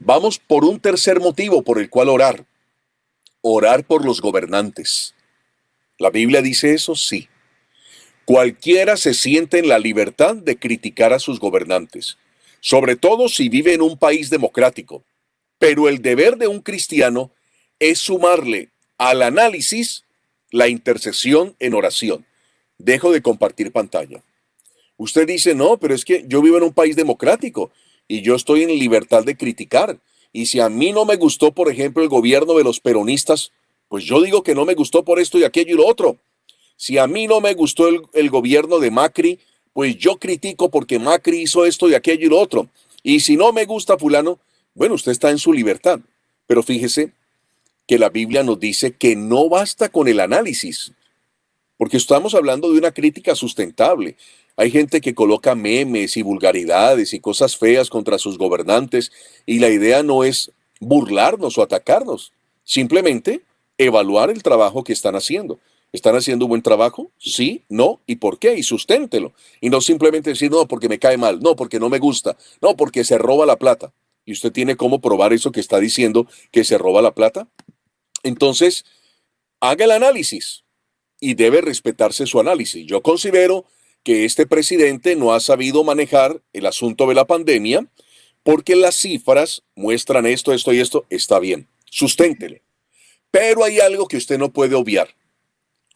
Vamos por un tercer motivo por el cual orar. Orar por los gobernantes. ¿La Biblia dice eso? Sí. Cualquiera se siente en la libertad de criticar a sus gobernantes, sobre todo si vive en un país democrático. Pero el deber de un cristiano es sumarle al análisis la intercesión en oración. Dejo de compartir pantalla. Usted dice, no, pero es que yo vivo en un país democrático y yo estoy en libertad de criticar. Y si a mí no me gustó, por ejemplo, el gobierno de los peronistas, pues yo digo que no me gustó por esto y aquello y lo otro. Si a mí no me gustó el gobierno de Macri, pues yo critico porque Macri hizo esto y aquello y lo otro. Y si no me gusta fulano, bueno, usted está en su libertad. Pero fíjese que la Biblia nos dice que no basta con el análisis, porque estamos hablando de una crítica sustentable. Hay gente que coloca memes y vulgaridades y cosas feas contra sus gobernantes y la idea no es burlarnos o atacarnos, simplemente evaluar el trabajo que están haciendo. ¿Están haciendo un buen trabajo? Sí, no, ¿y por qué? Y susténtelo. Y no simplemente decir, no, porque me cae mal, no, porque no me gusta, no, porque se roba la plata. ¿Y usted tiene cómo probar eso que está diciendo que se roba la plata? Entonces, haga el análisis y debe respetarse su análisis. Yo considero que este presidente no ha sabido manejar el asunto de la pandemia porque las cifras muestran esto, esto y esto. Está bien, susténtele. Pero hay algo que usted no puede obviar.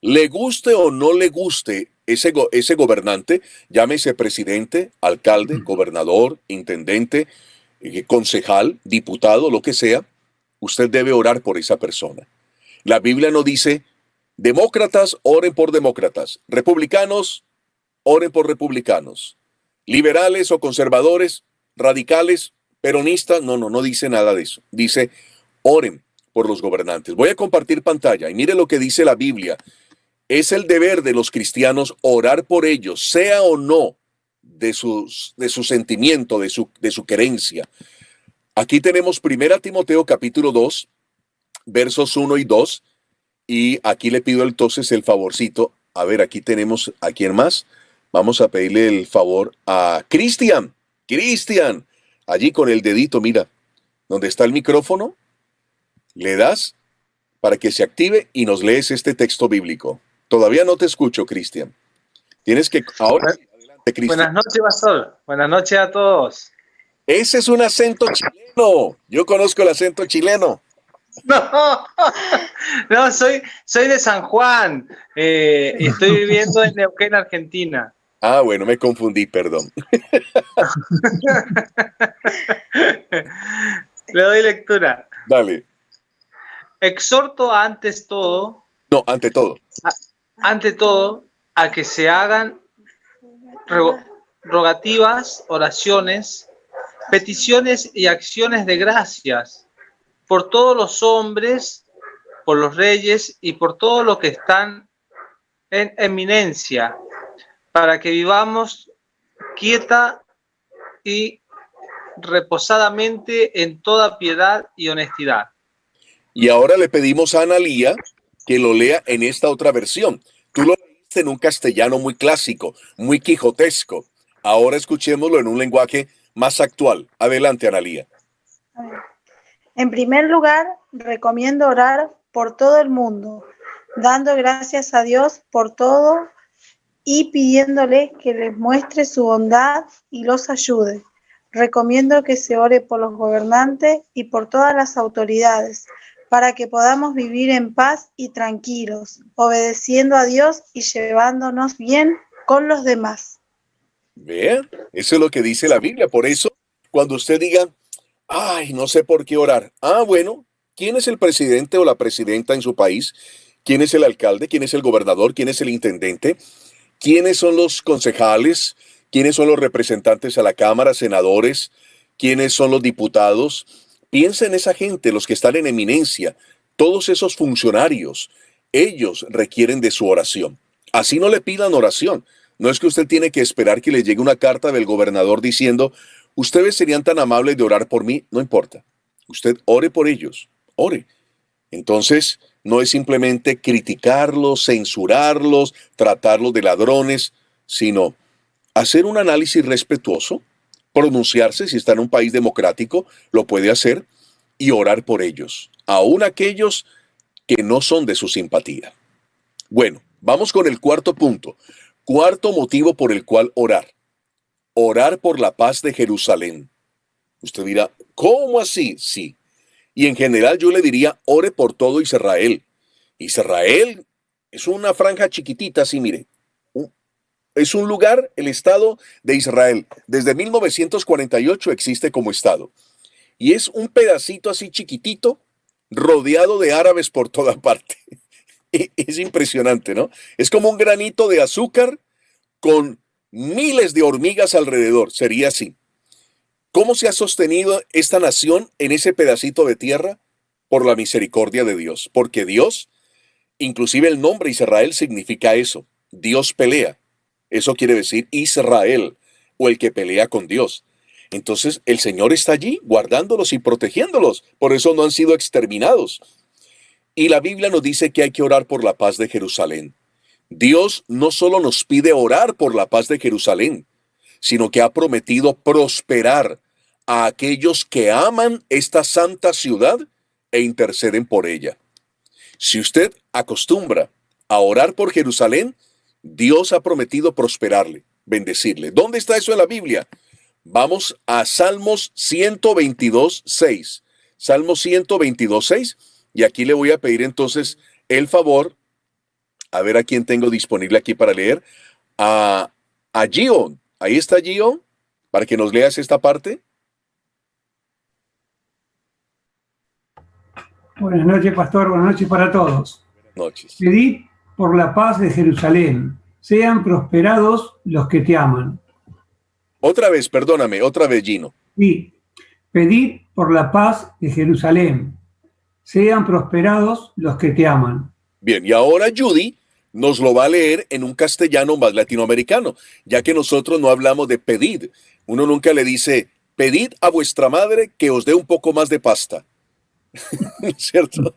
Le guste o no le guste ese gobernante, llámese presidente, alcalde, gobernador, intendente, concejal, diputado, lo que sea, usted debe orar por esa persona. La Biblia no dice, demócratas, oren por demócratas, republicanos, oren por republicanos, liberales o conservadores, radicales, peronistas, no dice nada de eso. Dice, oren por los gobernantes. Voy a compartir pantalla y mire lo que dice la Biblia. Es el deber de los cristianos orar por ellos, sea o no de su sentimiento, de su querencia. Aquí tenemos 1 Timoteo capítulo 2, versos 1 y 2, y aquí le pido entonces el favorcito. A ver, aquí tenemos a quién más. Vamos a pedirle el favor a Cristian. Cristian, allí con el dedito, mira, donde está el micrófono, le das para que se active y nos lees este texto bíblico. Todavía no te escucho, Cristian. Tienes que... Ahora sí, adelante, Cristian. Buenas noches, pastor. Buenas noches a todos. Ese es un acento chileno. Yo conozco el acento chileno. No, soy de San Juan. Estoy viviendo en Neuquén, Argentina. Ah, bueno, me confundí, perdón. Le doy lectura. Dale. Exhorto antes todo. No, ante todo. Ante todo, a que se hagan rogativas, oraciones, peticiones y acciones de gracias por todos los hombres, por los reyes y por todos los que están en eminencia, para que vivamos quieta y reposadamente en toda piedad y honestidad. Y ahora le pedimos a Analía que lo lea en esta otra versión. Tú lo leíste en un castellano muy clásico, muy quijotesco. Ahora escuchémoslo en un lenguaje más actual. Adelante, Analía. En primer lugar, recomiendo orar por todo el mundo, dando gracias a Dios por todo y pidiéndole que les muestre su bondad y los ayude. Recomiendo que se ore por los gobernantes y por todas las autoridades, para que podamos vivir en paz y tranquilos, obedeciendo a Dios y llevándonos bien con los demás. Vean, eso es lo que dice la Biblia. Por eso, cuando usted diga, ay, no sé por qué orar. Ah, bueno, ¿quién es el presidente o la presidenta en su país? ¿Quién es el alcalde? ¿Quién es el gobernador? ¿Quién es el intendente? ¿Quiénes son los concejales? ¿Quiénes son los representantes a la Cámara, senadores? ¿Quiénes son los diputados? Piensa en esa gente, los que están en eminencia, todos esos funcionarios, ellos requieren de su oración. Así no le pidan oración. No es que usted tiene que esperar que le llegue una carta del gobernador diciendo, ustedes serían tan amables de orar por mí. No importa. Usted ore por ellos, ore. Entonces, no es simplemente criticarlos, censurarlos, tratarlos de ladrones, sino hacer un análisis respetuoso, pronunciarse, si está en un país democrático, lo puede hacer y orar por ellos, aun aquellos que no son de su simpatía. Bueno, vamos con el cuarto punto. Cuarto motivo por el cual orar. Orar por la paz de Jerusalén. Usted dirá, ¿cómo así? Sí. Y en general yo le diría, ore por todo Israel. Israel es una franja chiquitita, así mire. Es un lugar, el Estado de Israel. Desde 1948 existe como Estado. Y es un pedacito así chiquitito, rodeado de árabes por toda parte. Es impresionante, ¿no? Es como un granito de azúcar con miles de hormigas alrededor. Sería así. ¿Cómo se ha sostenido esta nación en ese pedacito de tierra? Por la misericordia de Dios. Porque Dios, inclusive el nombre Israel significa eso. Dios pelea. Eso quiere decir Israel, o el que pelea con Dios. Entonces el Señor está allí guardándolos y protegiéndolos. Por eso no han sido exterminados. Y la Biblia nos dice que hay que orar por la paz de Jerusalén. Dios no solo nos pide orar por la paz de Jerusalén, sino que ha prometido prosperar a aquellos que aman esta santa ciudad e interceden por ella. Si usted acostumbra a orar por Jerusalén, Dios ha prometido prosperarle, bendecirle. ¿Dónde está eso en la Biblia? Vamos a Salmos 122:6. Salmos 122:6. Y aquí le voy a pedir entonces el favor, a ver a quién tengo disponible aquí para leer, a Gio. Ahí está Gio, para que nos leas esta parte. Buenas noches, pastor. Buenas noches para todos. Buenas noches. Pedid por la paz de Jerusalén. Sean prosperados los que te aman. Otra vez, perdóname, otra vez, Gino. Sí. Pedid por la paz de Jerusalén. Sean prosperados los que te aman. Bien, y ahora Judy nos lo va a leer en un castellano más latinoamericano, ya que nosotros no hablamos de pedid. Uno nunca le dice, pedid a vuestra madre que os dé un poco más de pasta. ¿Cierto?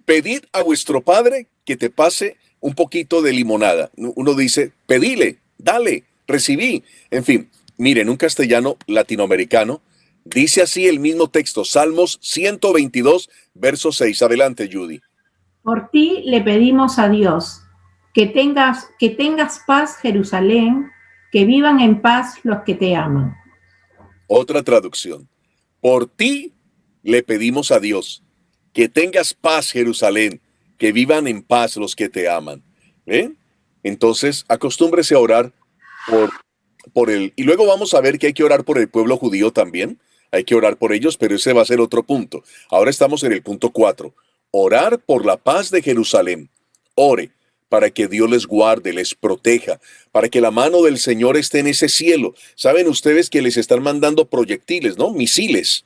Pedid a vuestro padre que te pase un poquito de limonada. Uno dice, pedile, dale, recibí. En fin, miren, un castellano latinoamericano dice así el mismo texto, Salmos 122, verso 6. Adelante, Judy. Por ti le pedimos a Dios que tengas paz, Jerusalén, que vivan en paz los que te aman. Otra traducción. Por ti le pedimos a Dios que tengas paz, Jerusalén, que vivan en paz los que te aman. ¿Ven? Entonces, acostúmbrese a orar por él. Y luego vamos a ver que hay que orar por el pueblo judío también. Hay que orar por ellos, pero ese va a ser otro punto. Ahora estamos en el punto 4. Orar por la paz de Jerusalén. Ore para que Dios les guarde, les proteja, para que la mano del Señor esté en ese cielo. Saben ustedes que les están mandando proyectiles, ¿no? Misiles.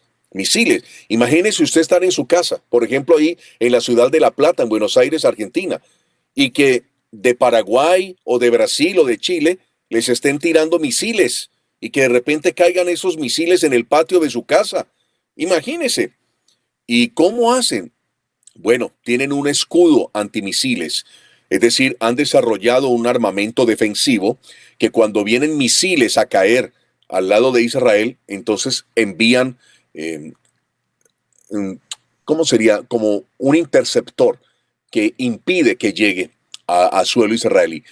Imagínense usted estar en su casa, por ejemplo, ahí en la ciudad de La Plata, en Buenos Aires, Argentina, y que de Paraguay o de Brasil o de Chile les estén tirando misiles y que de repente caigan esos misiles en el patio de su casa. Imagínense. ¿Y cómo hacen? Bueno, tienen un escudo antimisiles. Es decir, han desarrollado un armamento defensivo que cuando vienen misiles a caer al lado de Israel, entonces envían, ¿cómo sería? Como un interceptor que impide que llegue a suelo israelí.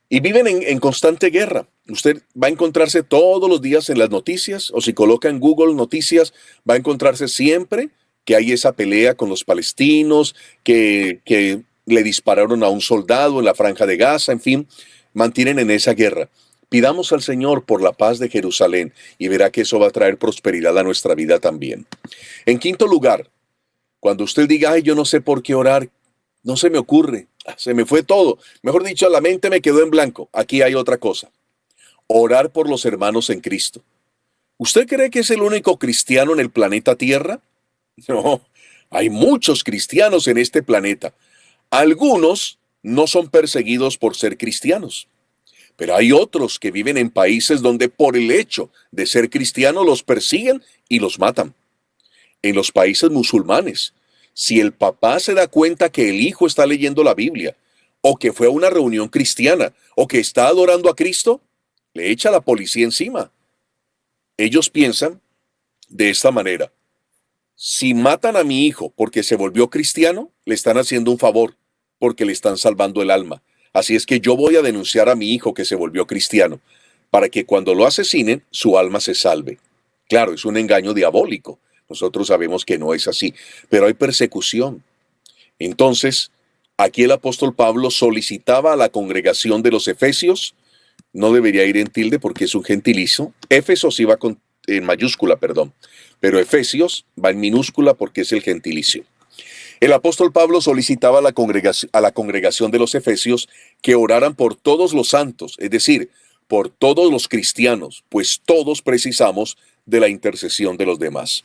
Y viven en constante guerra. Usted va a encontrarse todos los días en las noticias, o si coloca en Google noticias, va a encontrarse siempre que hay esa pelea con los palestinos, que le dispararon a un soldado en la franja de Gaza, en fin, mantienen en esa guerra. Pidamos al Señor por la paz de Jerusalén y verá que eso va a traer prosperidad a nuestra vida también. En quinto lugar, cuando usted diga, ay, yo no sé por qué orar, no se me ocurre, se me fue todo. Mejor dicho, la mente me quedó en blanco. Aquí hay otra cosa. Orar por los hermanos en Cristo. ¿Usted cree que es el único cristiano en el planeta Tierra? No, hay muchos cristianos en este planeta. Algunos no son perseguidos por ser cristianos, pero hay otros que viven en países donde por el hecho de ser cristianos los persiguen y los matan. En los países musulmanes, si el papá se da cuenta que el hijo está leyendo la Biblia, o que fue a una reunión cristiana, o que está adorando a Cristo, le echa la policía encima. Ellos piensan de esta manera: si matan a mi hijo porque se volvió cristiano, le están haciendo un favor, porque le están salvando el alma. Así es que yo voy a denunciar a mi hijo que se volvió cristiano, para que cuando lo asesinen, su alma se salve. Claro, es un engaño diabólico. Nosotros sabemos que no es así, pero hay persecución. Entonces, aquí el apóstol Pablo solicitaba a la congregación de los efesios, no debería ir en tilde porque es un gentilicio. Éfesos iba en mayúscula, perdón, pero Efesios va en minúscula porque es el gentilicio. El apóstol Pablo solicitaba a la congregación de los efesios que oraran por todos los santos, es decir, por todos los cristianos, pues todos precisamos de la intercesión de los demás.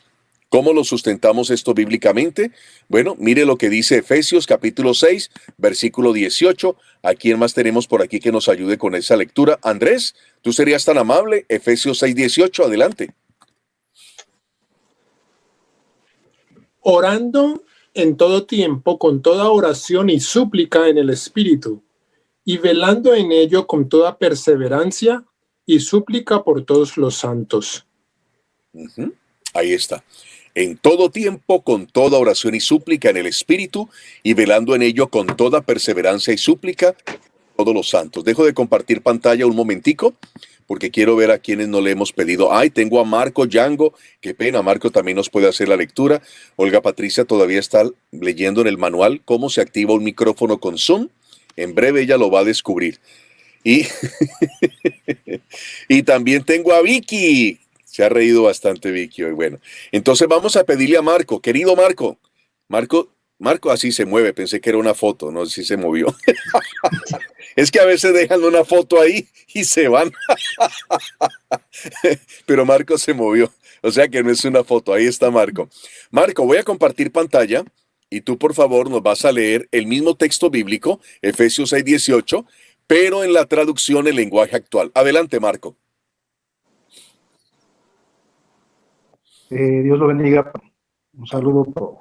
¿Cómo lo sustentamos esto bíblicamente? Bueno, mire lo que dice Efesios capítulo 6, versículo 18. ¿A quién más tenemos por aquí que nos ayude con esa lectura? Andrés, ¿tú serías tan amable? Efesios 6, 18, adelante. Orando en todo tiempo, con toda oración y súplica en el Espíritu, y velando en ello con toda perseverancia y súplica por todos los santos. Ahí está. En todo tiempo, con toda oración y súplica en el Espíritu, y velando en ello con toda perseverancia y súplica todos los santos. Dejo de compartir pantalla un momentico, porque quiero ver a quienes no le hemos pedido. Ay, tengo a Marco Yango. Qué pena, Marco también nos puede hacer la lectura. Olga Patricia todavía está leyendo en el manual cómo se activa un micrófono con Zoom. En breve ella lo va a descubrir. Y también tengo a Vicky. Se ha reído bastante Vicky hoy. Bueno, entonces vamos a pedirle a Marco. Querido Marco. Marco así se mueve. Pensé que era una foto. No sé si se movió. Es que a veces dejan una foto ahí y se van. Pero Marco se movió. O sea que no es una foto. Ahí está Marco. Marco, voy a compartir pantalla y tú por favor nos vas a leer el mismo texto bíblico, Efesios 6, 18, pero en la traducción en lenguaje actual. Adelante, Marco. Dios lo bendiga. Un saludo a todos.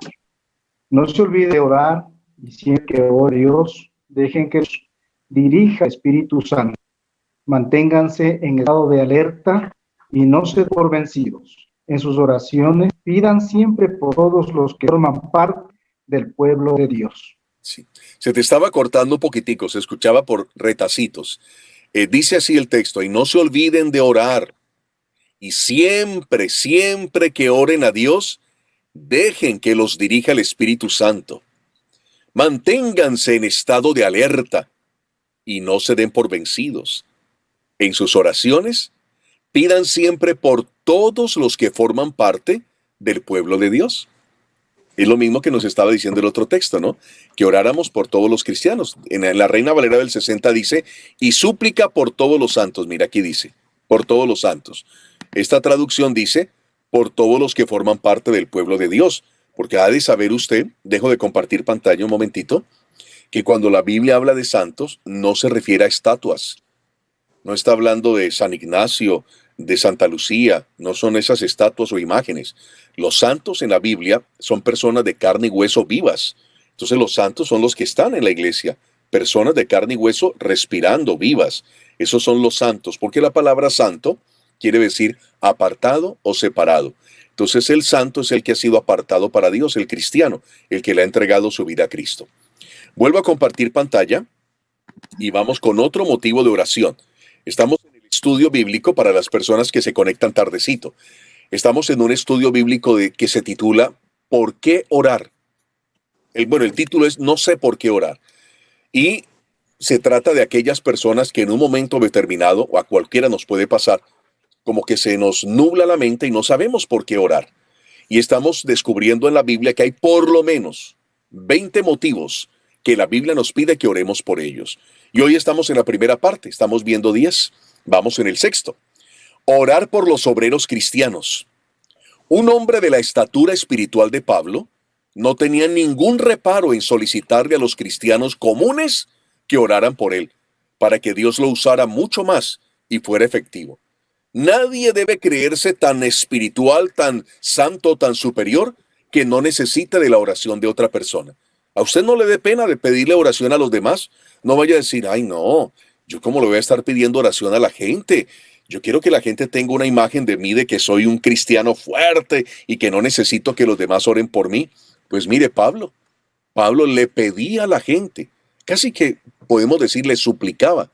No se olvide de orar y siempre que ore Dios, dejen que dirija el Espíritu Santo. Manténganse en estado de alerta y no se den por vencidos. En sus oraciones pidan siempre por todos los que forman parte del pueblo de Dios. Sí. Se te estaba cortando un poquitico, se escuchaba por retacitos. Dice así el texto: y no se olviden de orar. Y siempre que oren a Dios, dejen que los dirija el Espíritu Santo. Manténganse en estado de alerta y no se den por vencidos. En sus oraciones, pidan siempre por todos los que forman parte del pueblo de Dios. Es lo mismo que nos estaba diciendo el otro texto, ¿no? Que oráramos por todos los cristianos. En la Reina Valera del 60 dice, y súplica por todos los santos. Mira, aquí dice, por todos los santos. Esta traducción dice, por todos los que forman parte del pueblo de Dios. Porque ha de saber usted, dejo de compartir pantalla un momentito, que cuando la Biblia habla de santos, no se refiere a estatuas. No está hablando de San Ignacio, de Santa Lucía, no son esas estatuas o imágenes. Los santos en la Biblia son personas de carne y hueso vivas. Entonces los santos son los que están en la iglesia, personas de carne y hueso respirando vivas. Esos son los santos, porque la palabra santo quiere decir apartado o separado. Entonces el santo es el que ha sido apartado para Dios, el cristiano, el que le ha entregado su vida a Cristo. Vuelvo a compartir pantalla y vamos con otro motivo de oración. Estamos en el estudio bíblico para las personas que se conectan tardecito. Estamos en un estudio bíblico que se titula ¿Por qué orar? El título es No sé por qué orar. Y se trata de aquellas personas que en un momento determinado, o a cualquiera nos puede pasar, como que se nos nubla la mente y no sabemos por qué orar. Y estamos descubriendo en la Biblia que hay por lo menos 20 motivos que la Biblia nos pide que oremos por ellos. Y hoy estamos en la primera parte, estamos viendo 10, vamos en el sexto. Orar por los obreros cristianos. Un hombre de la estatura espiritual de Pablo no tenía ningún reparo en solicitarle a los cristianos comunes que oraran por él, para que Dios lo usara mucho más y fuera efectivo. Nadie debe creerse tan espiritual, tan santo, tan superior, que no necesite de la oración de otra persona. A usted no le dé pena de pedirle oración a los demás. No vaya a decir, ay no, yo cómo le voy a estar pidiendo oración a la gente. Yo quiero que la gente tenga una imagen de mí de que soy un cristiano fuerte y que no necesito que los demás oren por mí. Pues mire, Pablo le pedía a la gente, casi que podemos decir, le suplicaba,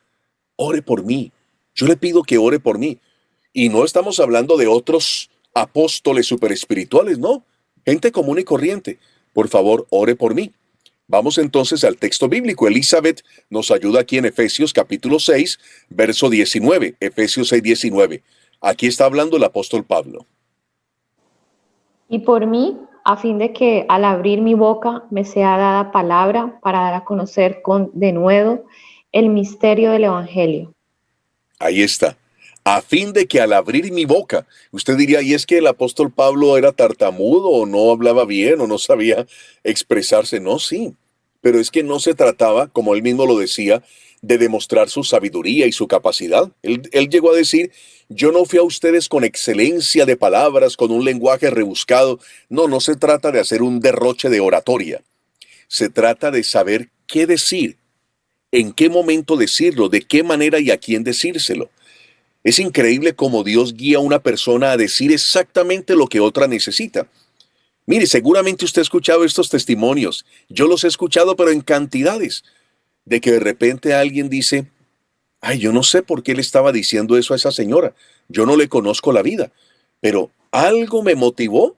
ore por mí. Yo le pido que ore por mí. Y no estamos hablando de otros apóstoles superespirituales, no. Gente común y corriente. Por favor, ore por mí. Vamos entonces al texto bíblico. Elizabeth nos ayuda aquí en Efesios capítulo 6, verso 19. Efesios 6, 19. Aquí está hablando el apóstol Pablo. Y por mí, a fin de que al abrir mi boca me sea dada palabra para dar a conocer con denuedo el misterio del Evangelio. Ahí está. A fin de que al abrir mi boca, usted diría, ¿y es que el apóstol Pablo era tartamudo o no hablaba bien o no sabía expresarse? No, sí. Pero es que no se trataba, como él mismo lo decía, de demostrar su sabiduría y su capacidad. Él llegó a decir, yo no fui a ustedes con excelencia de palabras, con un lenguaje rebuscado. No se trata de hacer un derroche de oratoria. Se trata de saber qué decir, en qué momento decirlo, de qué manera y a quién decírselo. Es increíble cómo Dios guía a una persona a decir exactamente lo que otra necesita. Mire, seguramente usted ha escuchado estos testimonios. Yo los he escuchado, pero en cantidades. De que de repente alguien dice, ay, yo no sé por qué le estaba diciendo eso a esa señora. Yo no le conozco la vida. Pero algo me motivó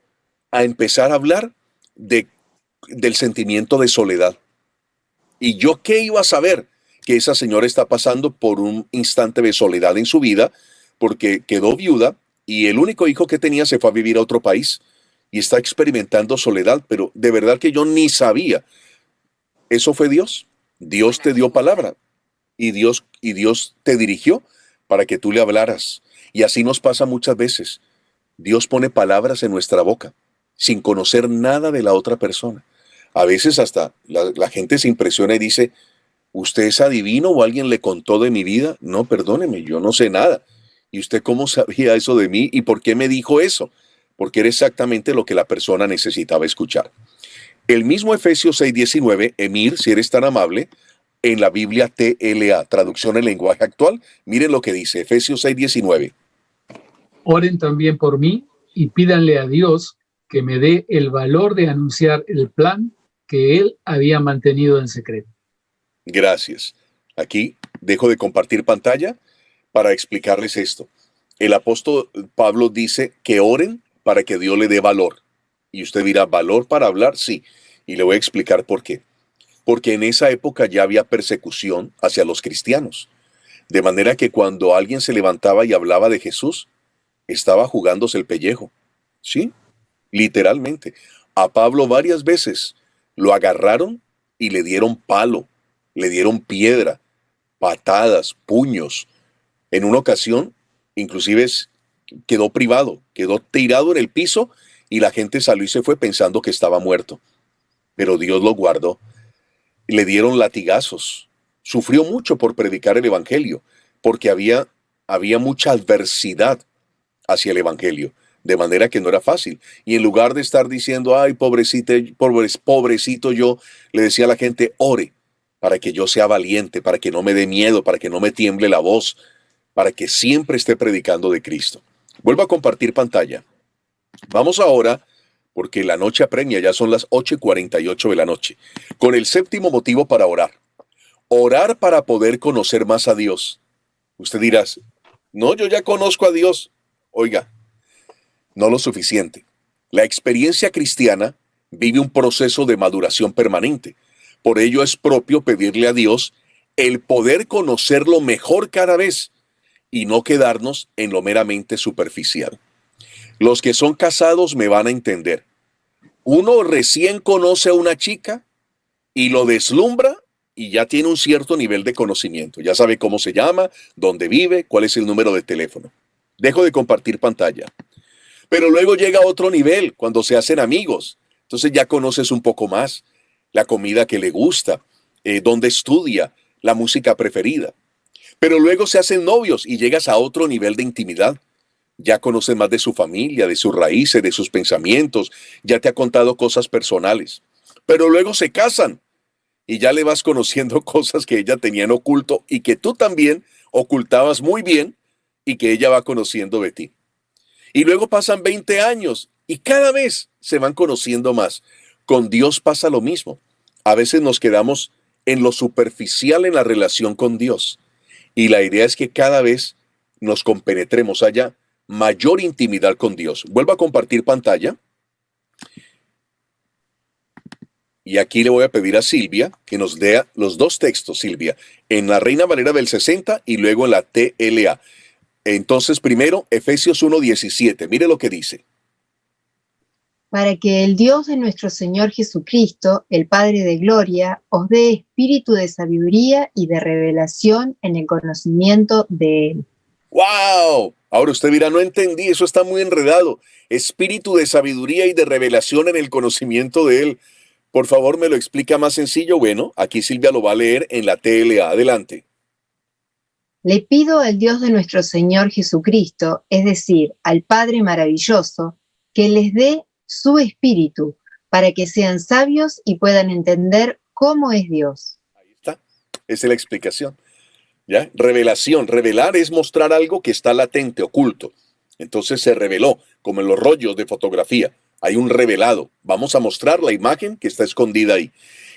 a empezar a hablar del sentimiento de soledad. ¿Y yo qué iba a saber? Que esa señora está pasando por un instante de soledad en su vida porque quedó viuda y el único hijo que tenía se fue a vivir a otro país y está experimentando soledad, pero de verdad que yo ni sabía. Eso fue Dios. Dios te dio palabra y Dios te dirigió para que tú le hablaras. Y así nos pasa muchas veces. Dios pone palabras en nuestra boca sin conocer nada de la otra persona. A veces hasta la gente se impresiona y dice, ¿usted es adivino o alguien le contó de mi vida? No, perdóneme, yo no sé nada. ¿Y usted cómo sabía eso de mí? ¿Y por qué me dijo eso? Porque era exactamente lo que la persona necesitaba escuchar. El mismo Efesios 6:19, Emir, si eres tan amable, en la Biblia TLA, traducción en lenguaje actual, miren lo que dice, Efesios 6:19. Oren también por mí y pídanle a Dios que me dé el valor de anunciar el plan que Él había mantenido en secreto. Gracias. Aquí dejo de compartir pantalla para explicarles esto. El apóstol Pablo dice que oren para que Dios le dé valor. Y usted dirá, ¿valor para hablar? Sí. Y le voy a explicar por qué. Porque en esa época ya había persecución hacia los cristianos. De manera que cuando alguien se levantaba y hablaba de Jesús, estaba jugándose el pellejo. ¿Sí? Literalmente. A Pablo varias veces lo agarraron y le dieron palo. Le dieron piedra, patadas, puños. En una ocasión, inclusive quedó privado, quedó tirado en el piso y la gente salió y se fue pensando que estaba muerto. Pero Dios lo guardó. Le dieron latigazos. Sufrió mucho por predicar el evangelio, porque había mucha adversidad hacia el evangelio, de manera que no era fácil. Y en lugar de estar diciendo, ay, pobrecito yo, le decía a la gente, ore para que yo sea valiente, para que no me dé miedo, para que no me tiemble la voz, para que siempre esté predicando de Cristo. Vuelvo a compartir pantalla. Vamos ahora, porque la noche apremia, ya son las 8:48 de la noche, con el séptimo motivo para orar. Orar para poder conocer más a Dios. Usted dirá, no, yo ya conozco a Dios. Oiga, no lo suficiente. La experiencia cristiana vive un proceso de maduración permanente. Por ello es propio pedirle a Dios el poder conocerlo mejor cada vez y no quedarnos en lo meramente superficial. Los que son casados me van a entender. Uno recién conoce a una chica y lo deslumbra y ya tiene un cierto nivel de conocimiento. Ya sabe cómo se llama, dónde vive, cuál es el número de teléfono. Dejo de compartir pantalla. Pero luego llega a otro nivel, cuando se hacen amigos. Entonces ya conoces un poco más la comida que le gusta, dónde estudia, la música preferida. Pero luego se hacen novios y llegas a otro nivel de intimidad. Ya conoces más de su familia, de sus raíces, de sus pensamientos. Ya te ha contado cosas personales. Pero luego se casan y ya le vas conociendo cosas que ella tenía en oculto y que tú también ocultabas muy bien y que ella va conociendo de ti. Y luego pasan 20 años y cada vez se van conociendo más. Con Dios pasa lo mismo. A veces nos quedamos en lo superficial en la relación con Dios. Y la idea es que cada vez nos compenetremos, haya mayor intimidad con Dios. Vuelvo a compartir pantalla. Y aquí le voy a pedir a Silvia que nos lea los dos textos, Silvia, en la Reina Valera del 60 y luego en la TLA. Entonces, primero, Efesios 1:17. Mire lo que dice. Para que el Dios de nuestro Señor Jesucristo, el Padre de Gloria, os dé espíritu de sabiduría y de revelación en el conocimiento de Él. ¡Wow! Ahora usted dirá, no entendí, eso está muy enredado. Espíritu de sabiduría y de revelación en el conocimiento de Él. Por favor, ¿me lo explica más sencillo? Bueno, aquí Silvia lo va a leer en la TLA. Adelante. Le pido al Dios de nuestro Señor Jesucristo, es decir, al Padre maravilloso, que les dé su espíritu para que sean sabios y puedan entender cómo es Dios. Ahí está. Esa es la explicación. ¿Ya? Revelación. Revelar es mostrar algo que está latente, oculto. Entonces se reveló, como en los rollos de fotografía. Hay un revelado. Vamos a mostrar la imagen que está escondida ahí.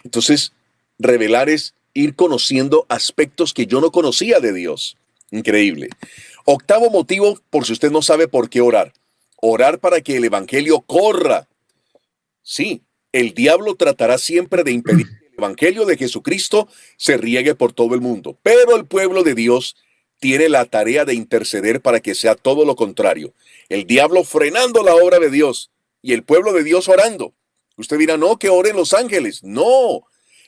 Entonces, revelar es ir conociendo aspectos que yo no conocía de Dios. Increíble. Octavo motivo, por si usted no sabe por qué orar. Orar para que el evangelio corra. Sí, el diablo tratará siempre de impedir que el evangelio de Jesucristo se riegue por todo el mundo. Pero el pueblo de Dios tiene la tarea de interceder para que sea todo lo contrario. El diablo frenando la obra de Dios y el pueblo de Dios orando. Usted dirá, no, que oren los ángeles. No,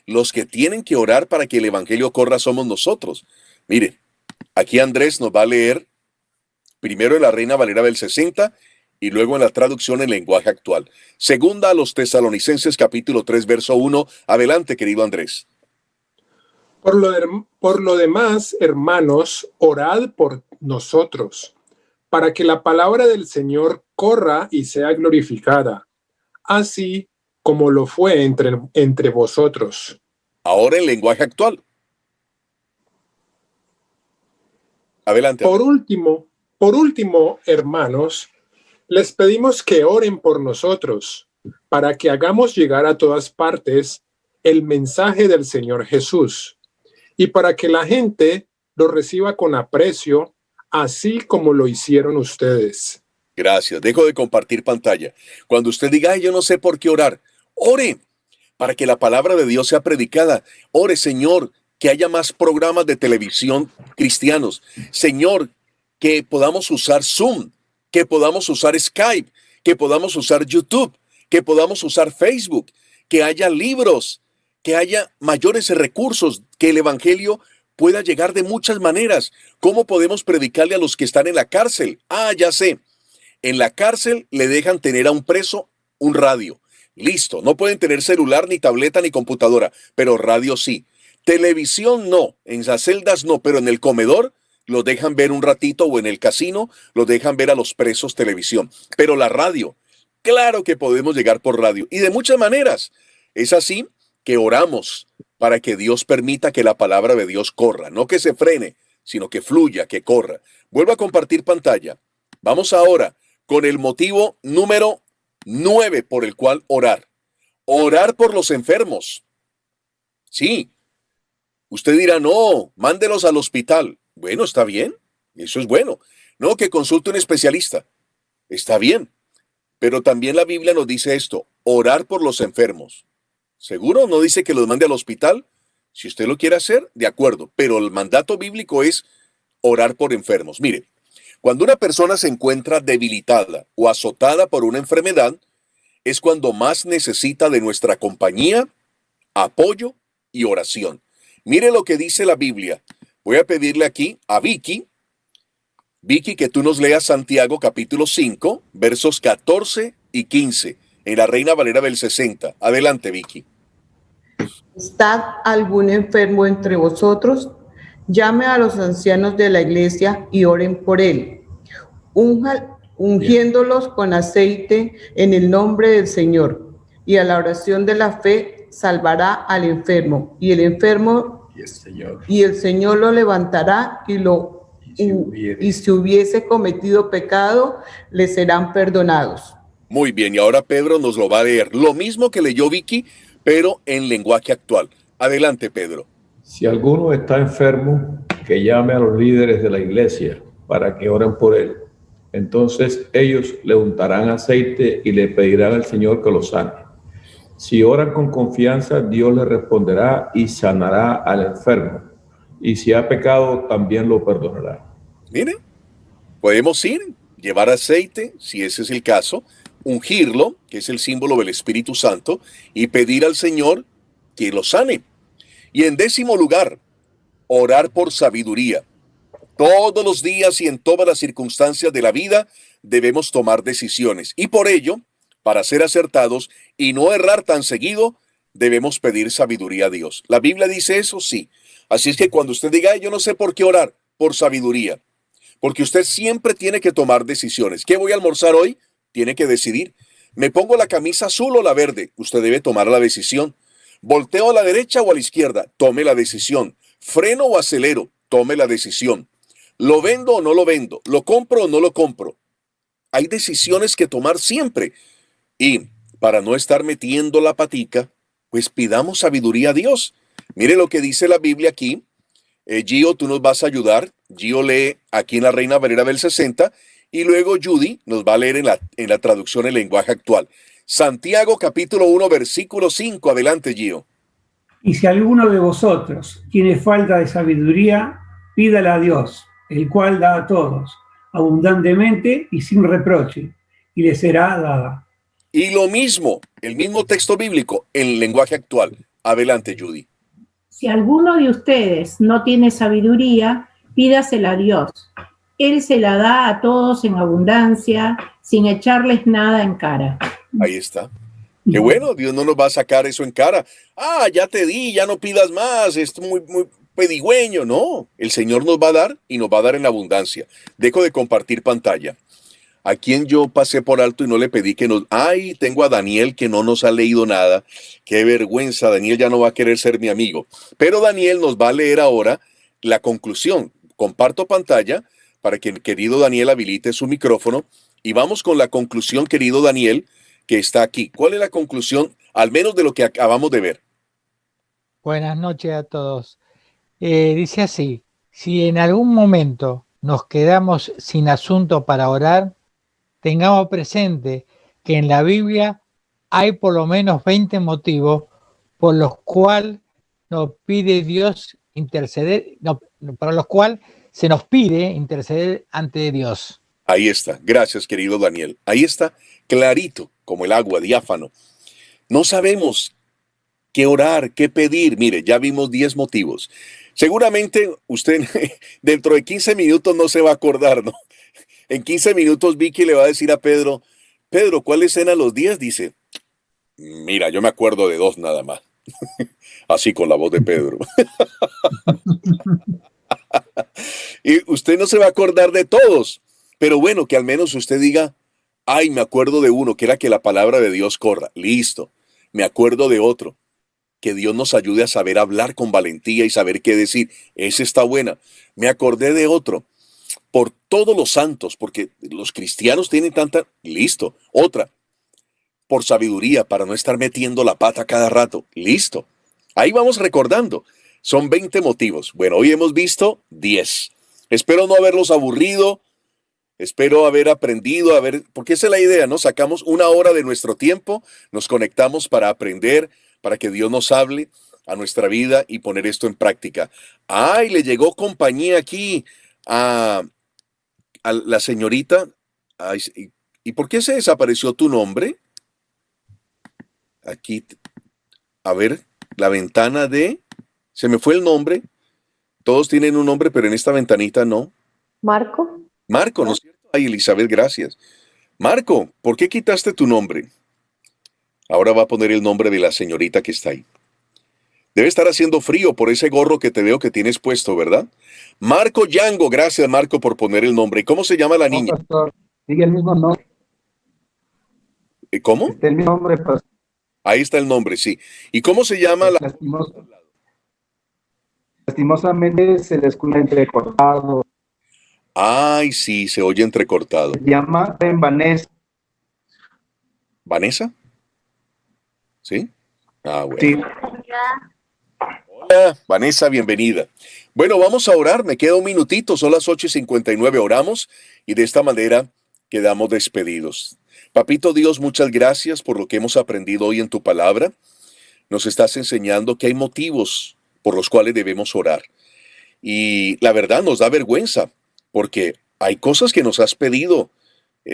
los que tienen que orar para que el evangelio corra somos nosotros. Mire, aquí Andrés nos va a leer primero en la Reina Valera del 60 y luego en la traducción en lenguaje actual. Segunda a los Tesalonicenses capítulo 3 verso 1. Adelante, querido Andrés. Por lo demás, hermanos, orad por nosotros, para que la palabra del Señor corra y sea glorificada, así como lo fue entre vosotros. Ahora en lenguaje actual. Adelante. Por último, hermanos, les pedimos que oren por nosotros, para que hagamos llegar a todas partes el mensaje del Señor Jesús, y para que la gente lo reciba con aprecio, así como lo hicieron ustedes. Gracias. Dejo de compartir pantalla. Cuando usted diga, ay, yo no sé por qué orar, ore para que la palabra de Dios sea predicada. Ore, Señor, que haya más programas de televisión cristianos. Señor, que podamos usar Zoom, que podamos usar Skype, que podamos usar YouTube, que podamos usar Facebook, que haya libros, que haya mayores recursos, que el evangelio pueda llegar de muchas maneras. ¿Cómo podemos predicarle a los que están en la cárcel? Ah, ya sé. En la cárcel le dejan tener a un preso un radio. Listo, no pueden tener celular, ni tableta, ni computadora, pero radio sí. Televisión no, en las celdas no, pero en el comedor los dejan ver un ratito, o en el casino los dejan ver a los presos televisión. Pero la radio, claro que podemos llegar por radio y de muchas maneras. Es así que oramos para que Dios permita que la palabra de Dios corra, no que se frene, sino que fluya, que corra. Vuelvo a compartir pantalla. Vamos ahora con el motivo número 9 por el cual orar. Orar por los enfermos. Sí. Usted dirá, no, mándelos al hospital. Bueno, está bien. Eso es bueno. No, que consulte un especialista. Está bien. Pero también la Biblia nos dice esto, orar por los enfermos. ¿Seguro? ¿No dice que los mande al hospital? Si usted lo quiere hacer, de acuerdo. Pero el mandato bíblico es orar por enfermos. Mire, cuando una persona se encuentra debilitada o azotada por una enfermedad, es cuando más necesita de nuestra compañía, apoyo y oración. Mire lo que dice la Biblia. Voy a pedirle aquí a Vicky, que tú nos leas Santiago capítulo 5, versos 14 y 15, en la Reina Valera del 60. Adelante, Vicky. ¿Está algún enfermo entre vosotros? Llame a los ancianos de la iglesia y oren por él, ungiéndolos con aceite en el nombre del Señor. Y a la oración de la fe salvará al enfermo, y el Señor lo levantará y y si hubiese cometido pecado, le serán perdonados. Muy bien, y ahora Pedro nos lo va a leer. Lo mismo que leyó Vicky, pero en lenguaje actual. Adelante, Pedro. Si alguno está enfermo, que llame a los líderes de la iglesia para que oren por él. Entonces ellos le untarán aceite y le pedirán al Señor que lo sane. Si oran con confianza, Dios le responderá y sanará al enfermo. Y si ha pecado, también lo perdonará. Miren, podemos ir, llevar aceite, si ese es el caso, ungirlo, que es el símbolo del Espíritu Santo, y pedir al Señor que lo sane. Y en 10º lugar, orar por sabiduría. Todos los días y en todas las circunstancias de la vida debemos tomar decisiones. Y por ello, para ser acertados y no errar tan seguido, debemos pedir sabiduría a Dios. ¿La Biblia dice eso? Sí. Así es que cuando usted diga, yo no sé por qué orar, por sabiduría. Porque usted siempre tiene que tomar decisiones. ¿Qué voy a almorzar hoy? Tiene que decidir. ¿Me pongo la camisa azul o la verde? Usted debe tomar la decisión. ¿Volteo a la derecha o a la izquierda? Tome la decisión. ¿Freno o acelero? Tome la decisión. ¿Lo vendo o no lo vendo? ¿Lo compro o no lo compro? Hay decisiones que tomar siempre. Y para no estar metiendo la patica, pues pidamos sabiduría a Dios. Mire lo que dice la Biblia aquí. Gio, tú nos vas a ayudar. Gio lee aquí en la Reina Valera del 60 y luego Judy nos va a leer en la traducción en lenguaje actual. Santiago capítulo 1 versículo 5. Adelante, Gio. Y si alguno de vosotros tiene falta de sabiduría, pídala a Dios, el cual da a todos, abundantemente y sin reproche, y le será dada. Y lo mismo, el mismo texto bíblico en lenguaje actual. Adelante, Judy. Si alguno de ustedes no tiene sabiduría, pídasela a Dios. Él se la da a todos en abundancia, sin echarles nada en cara. Ahí está. Qué bueno, Dios no nos va a sacar eso en cara. Ah, ya te di, ya no pidas más, es muy pedigüeño. No, el Señor nos va a dar y nos va a dar en abundancia. Dejo de compartir pantalla. A quien yo pasé por alto y no le pedí que nos... Ay, tengo a Daniel que no nos ha leído nada. Qué vergüenza, Daniel ya no va a querer ser mi amigo. Pero Daniel nos va a leer ahora la conclusión. Comparto pantalla para que el querido Daniel habilite su micrófono y vamos con la conclusión, querido Daniel, que está aquí. ¿Cuál es la conclusión, al menos de lo que acabamos de ver? Buenas noches a todos. Dice así, si en algún momento nos quedamos sin asunto para orar, tengamos presente que en la Biblia hay por lo menos 20 motivos por los cuales nos pide Dios interceder, para los cuales se nos pide interceder ante Dios. Ahí está. Gracias, querido Daniel. Ahí está, clarito, como el agua, diáfano. No sabemos qué orar, qué pedir. Mire, ya vimos 10 motivos. Seguramente usted dentro de 15 minutos no se va a acordar, ¿no? En 15 minutos Vicky le va a decir a Pedro, Pedro, ¿cuáles eran los 10? Dice, mira, yo me acuerdo de 2 nada más. Así con la voz de Pedro. Y usted no se va a acordar de todos. Pero bueno, que al menos usted diga, ay, me acuerdo de uno, que era que la palabra de Dios corra. Listo. Me acuerdo de otro. Que Dios nos ayude a saber hablar con valentía y saber qué decir. Esa está buena. Me acordé de otro. Por todos los santos, porque los cristianos tienen tanta... Listo. Otra. Por sabiduría, para no estar metiendo la pata cada rato. Listo. Ahí vamos recordando. Son 20 motivos. Bueno, hoy hemos visto 10. Espero no haberlos aburrido. Espero haber aprendido, porque esa es la idea, ¿no? Sacamos 1 hora de nuestro tiempo, nos conectamos para aprender, para que Dios nos hable a nuestra vida y poner esto en práctica. ¡Ay, le llegó compañía aquí a la señorita! Ay, ¿y por qué se desapareció tu nombre? Aquí, a ver, la ventana de... Se me fue el nombre. Todos tienen un nombre, pero en esta ventanita no. Marco, ¿no es cierto? Ay, Elizabeth, gracias. Marco, ¿por qué quitaste tu nombre? Ahora va a poner el nombre de la señorita que está ahí. Debe estar haciendo frío por ese gorro que te veo que tienes puesto, ¿verdad? Marco Yango, gracias Marco por poner el nombre. ¿Y cómo se llama la niña? Pastor, sigue el mismo nombre. ¿Cómo? El mismo nombre, pastor. Ahí está el nombre, sí. ¿Y cómo se llama la... Lastimosamente se le escucha entrecortado. Ay, sí, se oye entrecortado. Se llama Vanessa. ¿Vanessa? ¿Sí? Ah, bueno. Sí. Hola, Vanessa, bienvenida. Bueno, vamos a orar. Me queda un minutito, son las 8:59. Oramos y de esta manera quedamos despedidos. Papito Dios, muchas gracias por lo que hemos aprendido hoy en tu palabra. Nos estás enseñando que hay motivos por los cuales debemos orar. Y la verdad nos da vergüenza, porque hay cosas que nos has pedido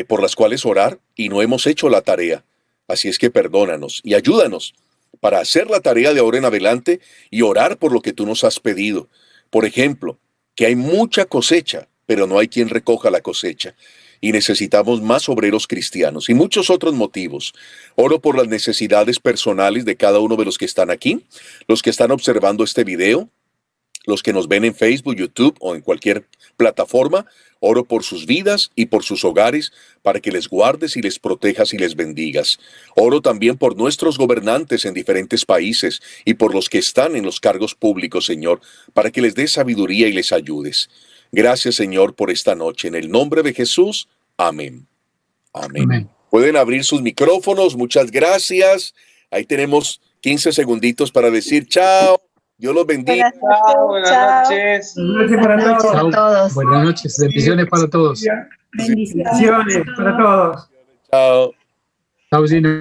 por las cuales orar y no hemos hecho la tarea. Así es que perdónanos y ayúdanos para hacer la tarea de ahora en adelante y orar por lo que tú nos has pedido. Por ejemplo, que hay mucha cosecha, pero no hay quien recoja la cosecha. Y necesitamos más obreros cristianos y muchos otros motivos. Oro por las necesidades personales de cada uno de los que están aquí, los que están observando este video, los que nos ven en Facebook, YouTube o en cualquier plataforma. Oro por sus vidas y por sus hogares para que les guardes y les protejas y les bendigas. Oro también por nuestros gobernantes en diferentes países y por los que están en los cargos públicos, Señor, para que les des sabiduría y les ayudes. Gracias, Señor, por esta noche. En el nombre de Jesús, amén. Amén. Amén. Pueden abrir sus micrófonos. Muchas gracias. Ahí tenemos 15 segunditos para decir chao. Dios los bendiga. Buenas noches. Buenas noches para Buenas noches todos. a todos. Buenas noches, bendiciones para todos. Bendiciones para todos. Chao. Chao, Gina.